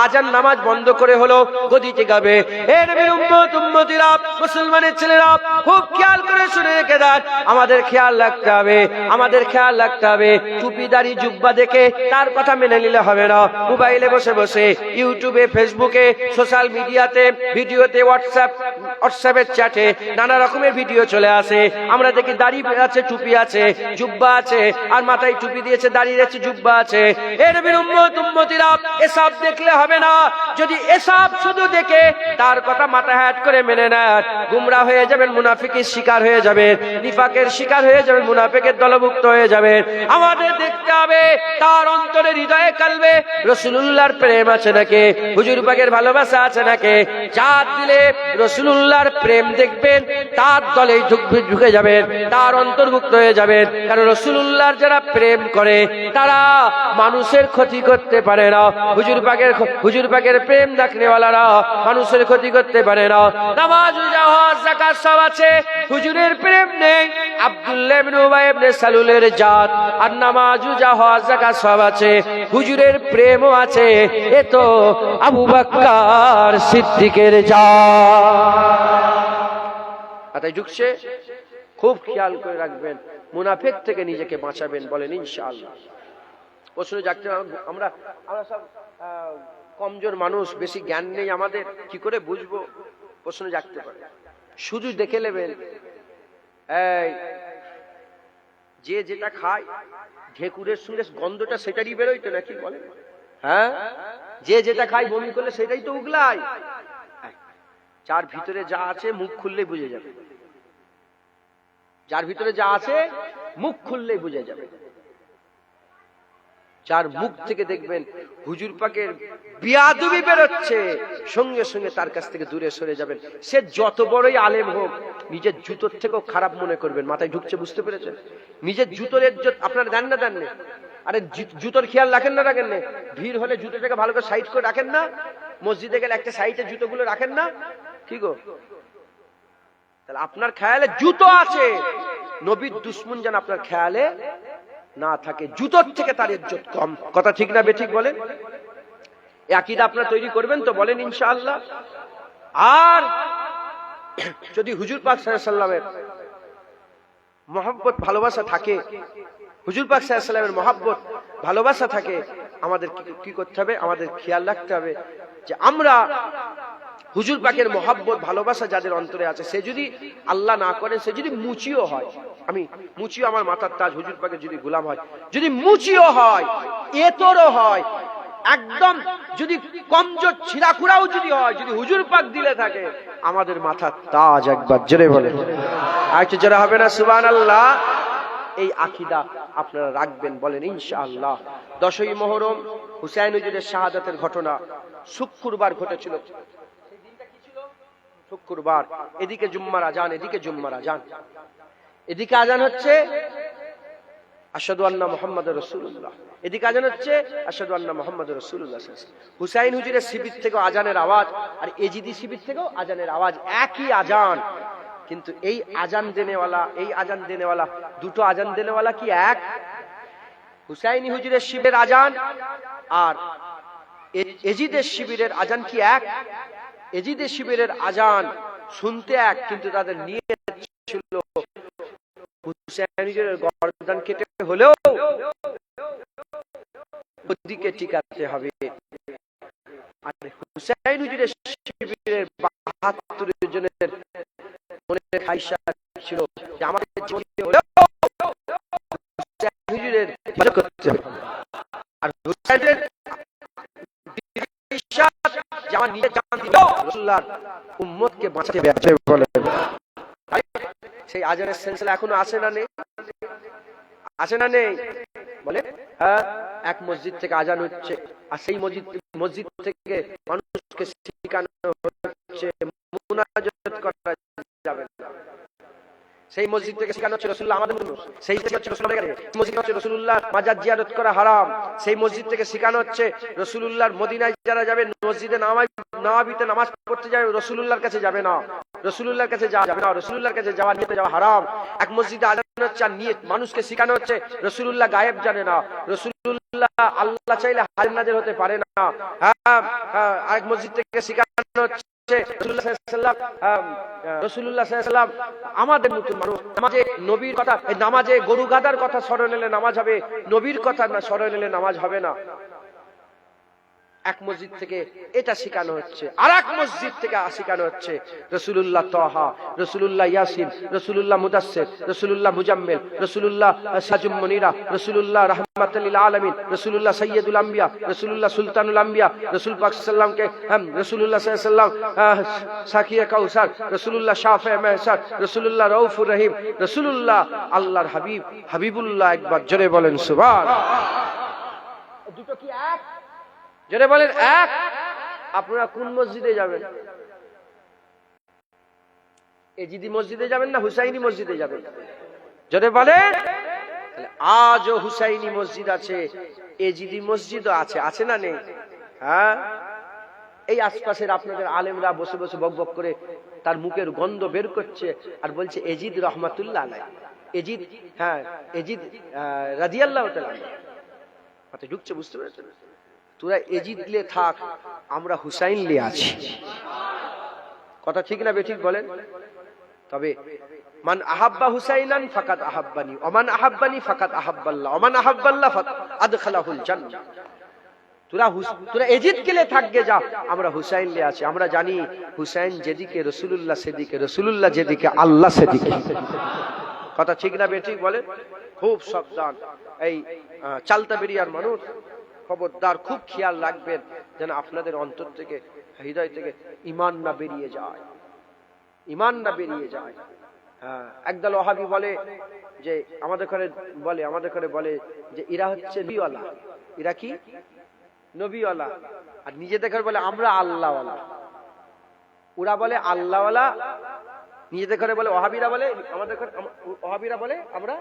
আজান নামাজ বন্ধ করে হলো গদি টিকাবে। এ নবীর উম্মত উম্মতিরা, মুসলমানের ছেলেরা, খুব খেয়াল করে শুনে রেখে দেন, আমাদের খেয়াল রাখতে হবে, আমাদের খেয়াল রাখতে হবে। টুপিদারি জুব্বা দেখে তার কথা মেনে নিলে হবে না। মোবাইলে বসে বসে ইউটিউবে, ফেসবুকে, সোশ্যাল মিডিয়াতে, ভিডিওতে, হোয়াটসঅ্যাপের চ্যাটে নানা রকমের ভিডিও চলে আসে। আমরা দেখি দাড়ি আছে, টুপি আছে, জুব্বা আছে, আর মাথায় টুপি দিয়েছে, দাঁড়িয়ে আছে, জুব্বা আছে। এ নবীর উম্মত উম্মতিরা, এসব দেখলে হবে না। যদি এসব শুধু দেখে তার কথা মাথায় হাত করে মেনে নেন, গুমরা হয়ে যাবেন, মুনাফিকের শিকার হয়ে যাবেন, নিফাকের শিকার হয়ে যাবেন, মুনাফিকের দলভুক্ত হয়ে যাবেন। আমাদের দেখতে হবে তার অন্তরে, হৃদয়ে, কালবে রাসূলুল্লাহর প্রেম আছে নাকি, হুজুর পাকের ভালোবাসা আছে নাকি। যার দিলে রাসূলুল্লাহর প্রেম দেখবেন, তার দলে ঢুকে যাবেন, তার অন্তর্ভুক্ত হয়ে যাবেন। কারণ রাসূলুল্লাহর যারা প্রেম করে তারা মানুষের ক্ষতি করতে পারে না। হুজুর পাকের প্রেম রাখনেওয়ালারা মানুষের ক্ষতি করতে পারে না। নামাজ, রোজা, হজ, যাকাত সব আছে, হুজুরের প্রেম নেই। আব্দুল্লাহ ইবনে উবাই ইবনে সালুলের জাত, আর নামাজ, রোজা, হজ, যাকাত সব আছে, হুজুরের প্রেমও আছে। এ তো আবু বকর সিদ্দিকের জাত। কথায় ঢুকছে? খুব খেয়াল করে রাখবেন, মুনাফিক থেকে নিজেকে বাঁচাবেন, বলেন ইনশাআল্লাহ। প্রশ্ন জাগতে, আমরা সব কমজোর মানুষ, বেশি জ্ঞান নেই আমাদের, কি করে বুঝবো? প্রশ্ন জাগতে পারে। শুধু দেখে নেবেন, এই যে যেটা খায়, ঢেকুরের সঙ্গে গন্ধটা সেটারই বেরোয় তো নাকি, বলে? হ্যাঁ, যে যেটা খায় বমি করলে সেটাই তো উগলায়। যার ভিতরে যা আছে মুখ খুললেই বুঝে যাবে, যার ভিতরে যা আছে মুখ খুললেই বুঝে যাবে। যার মুখ থেকে দেখবেন হুজুর পাকের বিয়াদবি বেরোচ্ছে, সঙ্গে সঙ্গে তার কাছ থেকে দূরে সরে যাবেন। সে যত বড়ই আলেম হোক, নিজের জুতোর থেকেও খারাপ মনে করবেন। মাথায় ঢুকছে, বুঝতে পেরেছেন? নিজের জুতোর ইজ্জত আপনারা দেন না, দেন না? আরে জুতোর খেয়াল রাখেন না, রাখেন না? ভিড় হলে জুতোটাকে ভালো করে সাইড করে রাখেন না? মসজিদে গেলে একটা সাইডে জুতোগুলো রাখেন না? কি গো, তাহলে আপনার খেয়ালে জুতো আছে, নবীর দুশমন যেন আপনার খেয়ালে না থাকে, জুতোর থেকে তার ইজ্জত কম। কথা ঠিক না বেঠিক বলেন? এই আকীদা আপনারা তৈরি করবেন তো, বলেন ইনশাআল্লাহ। আর যদি হুজুর পাক সাল্লাল্লাহু আলাইহি ওয়াসাল্লামের মহব্বত, ভালোবাসা থাকে, হুজুর পাক সাল্লাল্লাহু আলাইহি ওয়াসাল্লামের মহব্বত, ভালোবাসা থাকে, আমাদের কি করতে হবে? আমাদের খেয়াল রাখতে হবে যে আমরা হুজুর পাকের মহব্বত, ভালোবাসা যাদের অন্তরে আছে, সে যদি আল্লাহ না করেন, সে যদি মুচিও হয়, আমি মুচিও আমার মাথার তাজ, হুজুর পাকের যদি গোলাম হয়, যদি মুচিও হয়, এতরও হয়, একদম যদি কমজোর ছিঁড়াখুড়াও যদি হয়, যদি হুজুর পাক দিলে থাকে, আমাদের মাথার তাজ। একবার জোরে বলে, আর একটু জোরে হবে না সুবহানাল্লাহ? এই আকীদা আপনারা রাখবেন, বলেন ইনশাআল্লাহ। 10ই মুহররম হুসাইন হুজুরের শাহাদাতের ঘটনা শুক্রবার ঘটেছিল। সেই দিনটা কি ছিল? শুক্রবার। এদিকে জুম্মার আজান, এদিকে জুম্মার আজান, এদিকে আজান হচ্ছে আশহাদু আন্না মুহাম্মাদুর রাসূলুল্লাহ, এদিকে আজান হচ্ছে আশহাদু আন্না মুহাম্মাদুর রাসূলুল্লাহ। হুসাইন হুজুরের শিবির থেকেও আজানের আওয়াজ, আর এজিদি শিবির থেকেও আজানের আওয়াজ, একই আজান। কিন্তু এই আজান দেনেওয়ালা, এই আজান দেনেওয়ালা, দুটো আজান দেনেওয়ালা কি এক? হুসাইনি হুজুরের শিবিরের আজান আর এজিদের শিবিরের আজান কি এক? এজিদের শিবিরের আজান শুনতে এক, কিন্তু তাদের নিয়ত ছিল হুসাইনের গর্দান কেটে হলেও ওদিকে টিকাতে হবে। আর হুসাইন হুজুরের শিবিরের ৭২ জনের মনের খাইশা ছিল যে আমাদের জীবনে হলেও হুসাইন হুজুরের ইবাদত করতে হবে। আর হুসাইনের বিশ্বাস যে আমার নিজের জান দিল রাসূলুল্লাহর উম্মতকে বাঁচাতে ব্যর্থ বলে। সেই আজানের সিলসিলা এখনো আছে না নেই? আছে না নেই? বলে হ্যাঁ, এক মসজিদ থেকে আজান হচ্ছে, আর সেই মসজিদ থেকে মানুষকে শিখানো হচ্ছে মুনাজাত করা যাবে না। সেই মসজিদ থেকে শেখানো হচ্ছে রাসূলুল্লাহ আমাদের মানুষ, সেই থেকে হচ্ছে রাসূলুল্লাহ মসজিদ হচ্ছে রাসূলুল্লাহ মাজার জিয়ারত করা হারাম। সেই মসজিদ থেকে শেখানো হচ্ছে রাসূলুল্লাহর মদিনায় যারা যাবে মসজিদে নববীতে নামাজ পড়তে যাবে রাসূলুল্লাহর কাছে যাবে না, রাসূলুল্লাহর কাছে যাওয়া যাবে না, রাসূলুল্লাহর কাছে যাওয়া নিতে যাওয়া হারাম। এক মসজিদে আজান হচ্ছে আর নিয়ত মানুষকে শেখানো হচ্ছে রাসূলুল্লাহ গায়েব জানে না, রাসূলুল্লাহ আল্লাহ চাইলে হাজির নাজির হতে পারে না। আরেক মসজিদ থেকে শেখানো হচ্ছে রাসূলুল্লাহ সাল্লাল্লাহু আমাদের নতুন মানুষ নামাজে নবীর কথা, নামাজে গরু গাদার কথা স্মরণ এলে নামাজ হবে, নবীর কথা না স্মরণ এলে নামাজ হবে না। এক মসজিদ থেকে এটা শেখানো হচ্ছে, আর এক মসজিদ থেকে শেখানো হচ্ছে রাসূলুল্লাহ তাহা, রাসূলুল্লাহ ইয়াসিন, রাসূলুল্লাহ মুদাসসির, রাসূলুল্লাহ মুজাম্মিল, রাসূলুল্লাহ সাজুম মুনিরা, রাসূলুল্লাহ রাহমাতুল লিল আলামিন, রাসূলুল্লাহ সাইয়্যিদুল আম্বিয়া, রাসূলুল্লাহ সুলতানুল আম্বিয়া, রাসূল পাক সাল্লাল্লাহু রাসূলুল্লাহ সাল্লাল্লাহু সাকিয়া কাউসার, রাসূলুল্লাহ শাফিয়ে মাহসার, রাসূলুল্লাহ রাউফুর রহিম, রাসূলুল্লাহ আল্লাহর হাবিব, হাবিবুল্লাহ। একবার জোরে বলেন সুবহানাল্লাহ। দুটো কি এক? জোরে বলেন এক। আপনারা কোন মসজিদে যাবেন? এজিদি মসজিদে যাবেন না হুসাইনি মসজিদে যাবেন? জোরে বলেন। আজও হুসাইনি মসজিদ আছে, এজিদি মসজিদও আছে, আছে না নেই? হ্যাঁ, এই আশপাশের আপনাদের আলেমরা বসে বসে বকবক করে তার মুখের গন্ধ বের করছে আর বলছে এজিদ রহমাতুল্লাহ আলাইহি, এজিদ, হ্যাঁ এজিদ রাদিয়াল্লাহু তাআলা। কথা ঢুকছে, বুঝতে পেরেছেন? তোরা এজিদ লে থাক, আমরা হুসাইন লে আছি। কথা ঠিক না বেঠিক বলেন? তবে মান আহাব্বা হুসাইনান ফাকাদ আহাব্বানি, ওমান আহাব্বানি ফাকাদ আহাব্বাল্লাহ, ওমান আহাব্বাল্লাহ ফাকাদ আদখালাহুল জান্নাহ। তোরা এজিদ কে লে থাকগে যা, আমরা হুসাইন লে আছি। আমরা জানি হুসাইন যেদিকে রাসূলুল্লাহ সেদিকে, রাসূলুল্লাহ যেদিকে আল্লাহ সেদিকে। কথা ঠিক না বেঠিক বলেন? খুব সাবধান এই চালতা বেরিয়ার মানুষ, খবরদার, খুব খেয়াল রাখবেন যেন আপনাদের অন্তর থেকে, হৃদয় থেকে ঈমান না বেরিয়ে যায়, ঈমান না বেরিয়ে যায়। একদল ওয়াহাবি বলে যে আমাদের ঘরে বলে যে এরা হচ্ছে নবীওয়ালা, এরা কি নবীওয়ালা, আর নিজেদের ঘরে বলে আমরা আল্লাহওয়ালা। ওরা বলে আল্লাহওয়ালা, নিজেদের ঘরে বলে ওয়াহাবিরা বলে আমাদের ঘরে, ওয়াহাবিরা বলে আমরা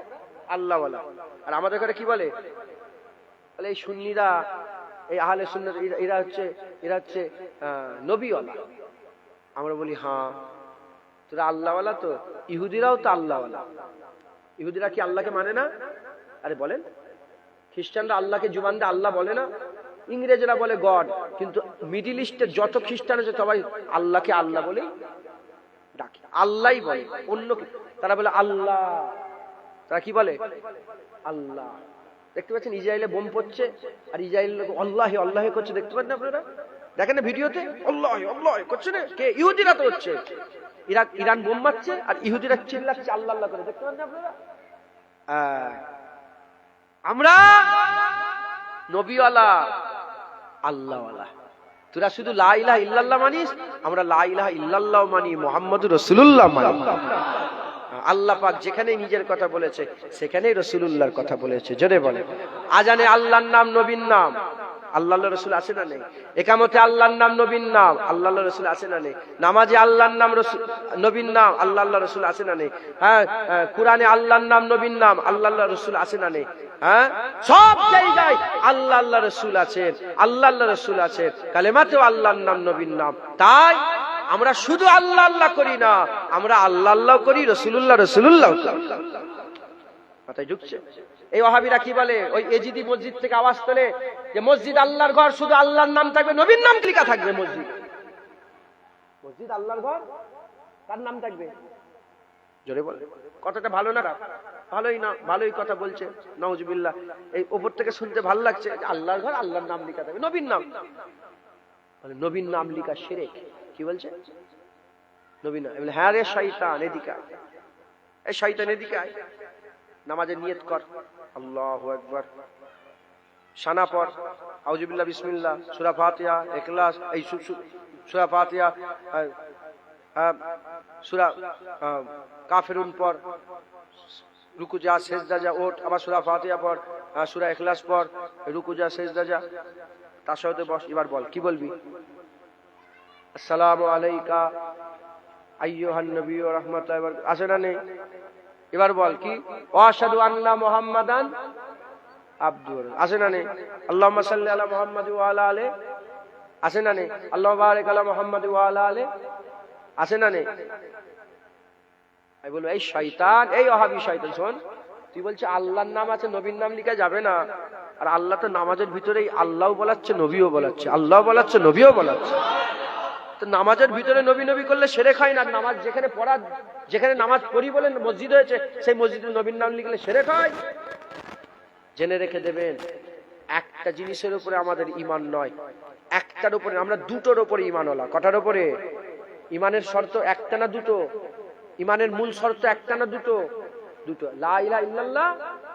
আল্লাহওয়ালা। আর আমাদের ঘরে কি বলে? এই সুন্নিরা, এই আহলে সুন্নাত, এরা হচ্ছে নবীওয়ালা। আমরা বলি হ্যাঁ, তোরা আল্লাহওয়ালা তো? ইহুদিরাও তো আল্লাহওয়ালা। ইহুদিরা কি আল্লাহকে মানে না? আরে বলেন, খ্রিস্টানরা আল্লাহকে জুবান দিয়ে আল্লাহ বলে না, ইংরেজরা বলে গড, কিন্তু মিডিল ইস্টের যত খ্রিস্টান আছে সবাই আল্লাহকে আল্লাহ বলেই ডাকে, আল্লাহই বলে, অন্য তারা বলে আল্লাহ। তারা কি বলে? আল্লাহ। দেখতে পাচ্ছেন ইসরায়েলে বোম পড়ছে, আর ইসরায়েল আল্লাহ আল্লাহ করছে, দেখতে পাচ্ছেন আপনারা? দেখেন না ভিডিওতে, আল্লাহ আল্লাহ করছে না? কে? ইহুদিরা তো হচ্ছে। ইরান বোম মারছে আর ইহুদিরা চিল্লাচ্ছে আল্লাহ আল্লাহ করে, দেখতে পাচ্ছেন আপনারা? আমরা নবীওয়ালা, আল্লাহওয়ালা। তোরা শুধু লা ইলাহা ইল্লাল্লাহ মানিস, আমরা লা ইলাহা ইল্লাল্লাহ মানি, মুহাম্মাদুর রাসূলুল্লাহ মানি। আল্লাহ পাক যেখানে নিজের কথা বলেছে সেখানেই রাসূলুল্লাহর কথা বলেছে। জোরে বলে। আজানে আল্লাহর নাম, নবীর নাম, আল্লাহর রাসূল আছে না নেই? একামতে আল্লাহর নাম, নবীর নাম, আল্লাহর রাসূল আছে না নেই? নামাজে আল্লাহর নাম, নবীর নাম, আল্লাহর রাসূল আছে না নেই? হ্যাঁ, কুরআনে আল্লাহর নাম, নবীর নাম, আল্লাহর রাসূল আছে না নেই? হ্যাঁ, সব জায়গায় আল্লাহ রাসূল আছেন, আল্লাহর রাসূল আছেন, কালেমাতেও আল্লাহর নাম, নবীর নাম। তাই আমরা শুধু আল্লাহ আল্লাহ করি না, আমরা আল্লাহ আল্লাহ করি, রাসূলুল্লাহ রাসূলুল্লাহ। মাথায় ঢুকছে? এই ওয়াহাবিরা কি বলে? ওই এজিদি মসজিদ থেকে আওয়াজ তোলে যে মসজিদ আল্লাহর ঘর, শুধু আল্লাহর নাম থাকবে, নবীর নাম লেখা থাকবে। মসজিদ আল্লাহর ঘর, কার নাম থাকবে? জোরে বল। কথাটা ভালো না? ভালোই না, ভালোই কথা বলছে, নাউজুবিল্লাহ। এই উপর থেকে শুনতে ভালো লাগছে, আল্লাহর ঘর, আল্লাহর নাম লেখা থাকবে, নবীর নাম। নবীর নাম লেখা শিরক। কি বলছে? নবী না। হ্যাঁ রে শয়তান, এদিকে আয়, এই শয়তান এদিকে আয়, নামাজের নিয়ত কর, আল্লাহু আকবার, শানা পড়, আউযুবিল্লাহ, বিসমিল্লাহ, সূরা ফাতিহা, ইখলাস, এই সূরা ফাতিহা, সূরা কাফিরুন পড়, রুকু যা, সিজদা যা, ওঠ, আবার সূরা ফাতিহা পড়, সূরা ইখলাস পড়, রুকু যা, সিজদা যা, তাশাহুদে বস। এবার বল, কি বলবি? আসসালামু আলাইকা আইয়ুহান নবী ওয়া রাহমাতুল্লাহি ওয়া বারাকাতুহু, আছে না নেই? এবার বল কি? ওয়া আশহাদু আন্না মুহাম্মাদান আবদুহু, আছে না নেই? আল্লাহুম্মা সাল্লি আলা মুহাম্মাদ ওয়া আলা আলি, আছে না নেই? আল্লাহুম্মা বারিক আলা মুহাম্মাদ ওয়া আলা আলি, আছে না নেই? আমি বলবো এই শয়তান, এই ওহাবি শয়তান, শোন, তুই বলছিস আল্লাহর নাম আছে, নবীর নাম লেখা যাবে না। আর আল্লাহ তো নামাজের ভিতরেই আল্লাহও বলাচ্ছে, নবীও বলাচ্ছে, আল্লাহও বলাচ্ছে, নবীও বলাচ্ছে। তো নামাজের ভিতরে নবী নবী করলে শিরক হয় না? নামাজ যেখানে পড়া, যেখানে নামাজ পড়ি বলে মসজিদ হয়েছে, সেই মসজিদে নবীর নাম লিখলে শিরক হয়? জেনে রেখে দেবেন, একটা জিনিসের উপরে আমাদের ঈমান নয়, একটার উপরে, আমরা দুটোর উপরে ঈমানওয়ালা। কটার উপরে? ঈমানের শর্ত একটা না দুটো? ঈমানের মূল শর্ত একটা না দুটো? দুটো। লা ইলাহা ইল্লাল্লাহ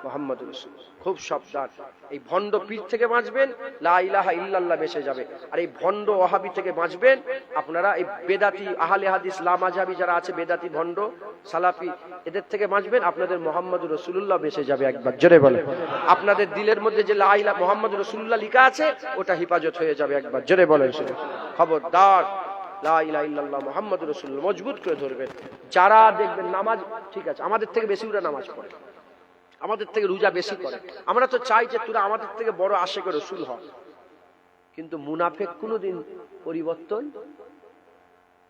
মুহাম্মাদুর রাসূলুল্লাহ। খুব সাবধান, এই ভণ্ড পীর থেকে বাঁচবেন, লা ইলাহা ইল্লাল্লাহ বেঁচে যাবে। আর এই ভণ্ড ওয়াহাবি থেকে বাঁচবেন আপনারা, এই বেদাতি আহলে হাদিস লামাজাবি যারা আছে, বেদাতি ভণ্ড সালাফি, এদের থেকে বাঁচবেন, আপনাদের মুহাম্মাদুর রাসূলুল্লাহ বেঁচে যাবে। একবার জোরে বলেন। আপনাদের দিলের মধ্যে যে লা ইলাহা মুহাম্মাদুর রাসূলুল্লাহ লেখা আছে, ওটা হেফাজত হয়ে যাবে। একবার জোরে বলেন। খবরদার, লা ইলাহা ইল্লাল্লাহ মুহাম্মাদুর রাসূলুল্লাহ মজবুত করে ধরবেন। যারা দেখবেন নামাজ, ঠিক আছে, আমাদের থেকে বেশি ওরা নামাজ পড়ে, আমাদের থেকে রোজা বেশি করে, আমরা তো চাই যে তোরা আমাদের থেকে বড় আশিকে রাসূল হ, কিন্তু মুনাফিক কোনোদিন পরিবর্তন,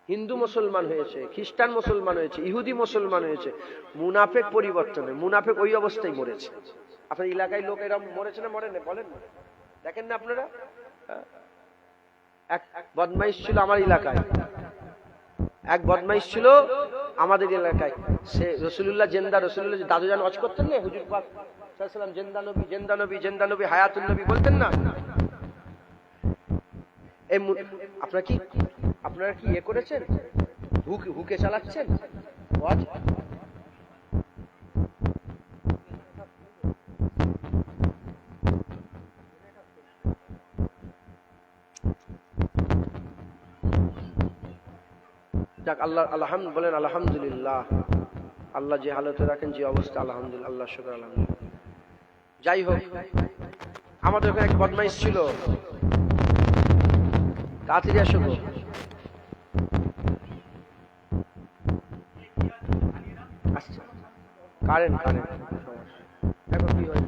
হিন্দু মুসলমান হয়েছে, খ্রিস্টান মুসলমান হয়েছে, ইহুদি মুসলমান হয়েছে, মুনাফিক পরিবর্তনে, মুনাফিক ওই অবস্থায় মরেছে। আপনার এলাকায় লোক এরকম মরেছে না? মরে না? বলেন না, দেখেন না আপনারা? এক বদমাইশ ছিল আমার এলাকায়, এক বদমাইশ ছিল আমাদের এলাকায়, সে রাসূলুল্লাহ জিন্দা, রাসূলুল্লাহ দাদু জান ওয়াজ করতেন না, হুজুর পাক সাল্লাল্লাহু আলাইহি ওয়াসাল্লাম জিন্দা নবী, জিন্দা নবী, জিন্দা নবী, হায়াতুন নবী বলতেন না? এই আপনারা কি ইয়ে করেছেন? হুকে চালাচ্ছেন ওয়াজ? যাক, আল্লাহ আলহামদুলিল্লাহ বলেন, আলহামদুলিল্লাহ। আল্লাহ যে হালতে রাখেন, যে অবস্থা, আলহামদুলিল্লাহ, আল্লাহ শুকর, আলহামদুলিল্লাহ। যাই হোক, আমাদের ওখানে এক বদমাইশ ছিল, তাড়াতাড়ি আসো গো, আসছে কারেন্ট, এখন কি হয়?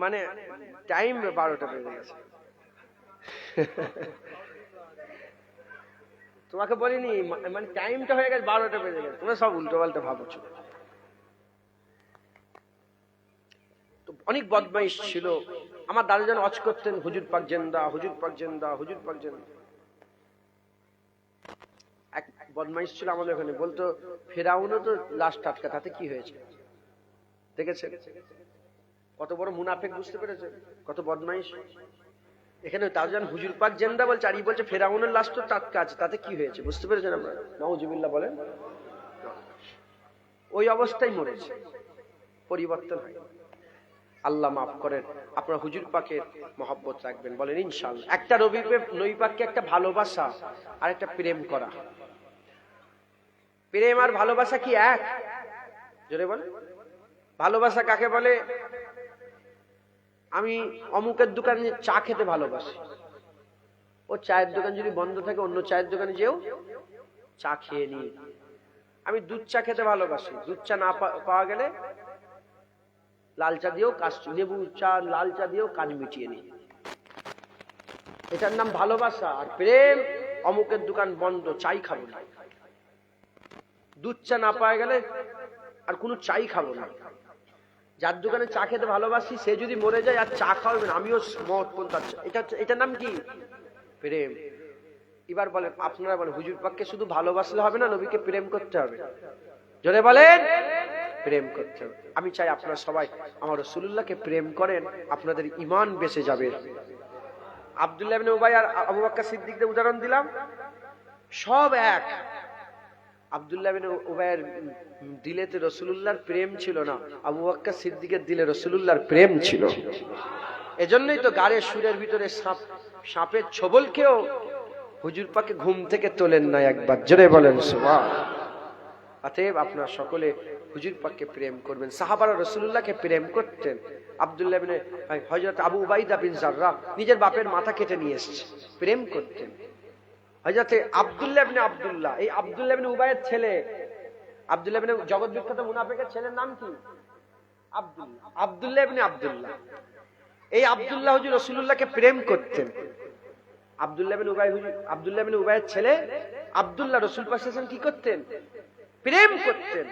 মানে টাইম 12টা বেজে গেছে। তোমাকে বলিনি, মানে টাইমটা হয়ে গেছে 12টা বেজে গেছে, তোমরা সব উল্টো পাল্টা ভাবছো। তো অনেক বদমাইশ ছিল। আমার দাদা যেন অজ করতেন, হুজুর পাক জিন্দা, হুজুর পাক জিন্দা, হুজুর পাক জিন্দা। এক বদমাইশ ছিল আমাদের ওখানে, বলতো ফেরাউনও তো লাশ টাটকা, তাতে কি হয়েছে? দেখেছে কত বড় মুনাফিক, বুঝতে পেরেছে কত বদমাইশ। এখানে তারজান হুজুর পাক জিন্দা বলছে, আর ই বলছে ফেরাউনের লাশ তো টাটকা আছে, তাতে কি হয়েছে? বুঝতে পেরেছেন আমরা? নাউজুবিল্লাহ বলেন। ওই অবস্থায় মরেছে, পরিবর্তন হয়। আল্লাহ মাফ করেন। আপনারা হুজুর পাকের মহব্বত রাখবেন, বলেন ইনশাআল্লাহ। একটা নবী পাককে একটা ভালোবাসা আর একটা প্রেম করা। প্রেম আর ভালোবাসা কি এক? জোরে বলেন। ভালোবাসা কাকে বলে? আমি অমুকের দোকানে চা খেতে ভালোবাসি, ও চায়ের দোকান যদি বন্ধ থাকে অন্য চায়ের দোকানে যেও চা খেয়ে নি। আমি দুধ চা খেতে ভালোবাসি, দুধ চা না পাওয়া গেলে লাল চা দিয়েও কাজ, লেবু চা লাল চা দিয়েও কাজ মিটিয়ে নি। এটার নাম ভালোবাসা। আর প্রেম, অমুকের দোকান বন্ধ, চাই খাবো না, দুধ চা না পাওয়া গেলে আর কোনো চাই খাবো না। যার দোকানে চা খেতে ভালোবাসি সে যদি মরে যায় আর চা খাওয়াবেন, আমিও মত পন্থা। এটার নাম কি? প্রেম। এবার বলেন, আপনারা বলেন, হুজুর পাককে শুধু ভালোবাসলে হবে না, নবীকে প্রেম করতে হবে। জোরে বলেন, প্রেম করতে হবে। আমি চাই আপনারা সবাই আমার রাসূলুল্লাহকে প্রেম করেন, আপনাদের ঈমান বেঁচে যাবে। আব্দুল্লাহ ইবনে উবাই আর আবু বকর সিদ্দিকদের উদাহরণ দিলাম, সব এক। আব্দুল্লাহ ইবনে উবাইয়ের দিলেতে রাসূলুল্লাহর প্রেম ছিল না, আবু বকর সিদ্দিকের দিলে রাসূলুল্লাহর প্রেম ছিল। এজন্যই তো গাড়ের সুরের ভিতরে সাপের ছোবলকেও হুজুর পাকে ঘুম থেকে তোলেন না একবার। জোরে বলেন সুবহানাল্লাহ। অতএব আপনারা সকলে হুজুর পাককে প্রেম করবেন। সাহাবারা রাসূলুল্লাহকে প্রেম করতেন। আব্দুল্লাহ ইবনে হযরত আবু উবাইদা বিন জাররাহ নিজের বাপের মাথা কেটে নিয়ে এসেছে, প্রেম করতেন। হযরত আব্দুল্লাহ ইবনে আব্দুল্লাহ, এই আব্দুল্লাহ ইবনে উবাইয়ের ছেলে, আব্দুল্লাহ ইবনে জগৎ বিখ্যাত মুনাফিকের ছেলের নাম কি? আব্দুল্লাহ। আব্দুল্লাহ ইবনে আব্দুল্লাহ, এই আব্দুল্লাহ হুজুর রাসূলুল্লাহকে প্রেম করতেন। আব্দুল্লাহ ইবনে উবাইয়ের ছেলে আব্দুল্লাহ রাসূল পাক সাল্লাল্লাহু আলাইহি ওয়াসাল্লাম কি করতেন? প্রেম করতেন।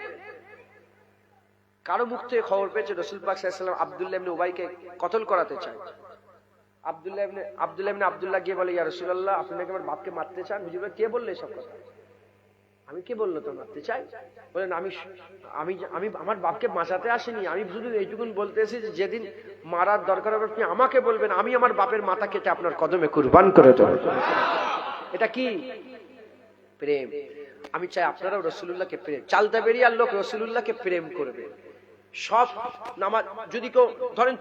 কারো মুখ থেকে খবর পেয়েছে রাসূল পাক সাল্লাল্লাহু আলাইহি ওয়াসাল্লাম আব্দুল্লাহ ইবনে উবাইকে কতল করাতে চায়। আব্দুল্লাহ ইবনে আব্দুল্লাহ গিয়ে বলে, ইয়া রাসূলুল্লাহ, আপনি নাকি আমার বাপকে মারতে চান? হুজুর কে বললে এসব কথা? আমি কে বললো তো মারতে চাই? বলেন, আমি আমার বাপকে বাঁচাতে আসিনি, আমি শুধু এইটুকুন বলতে এসেছি যে যেদিন মারার দরকার হবে আপনি আমাকে বলবেন, আমি আমার বাপের মাথা কেটে আপনার কদমে কুরবান করে দেব। এটা কি? প্রেম। আমি চাই আপনারাও রাসূলুল্লাহকে প্রেম, চালতে বেরিয়ে আর লোক রাসূলুল্লাহকে প্রেম করবে। সব নামাজ যদি কেউ ধরেন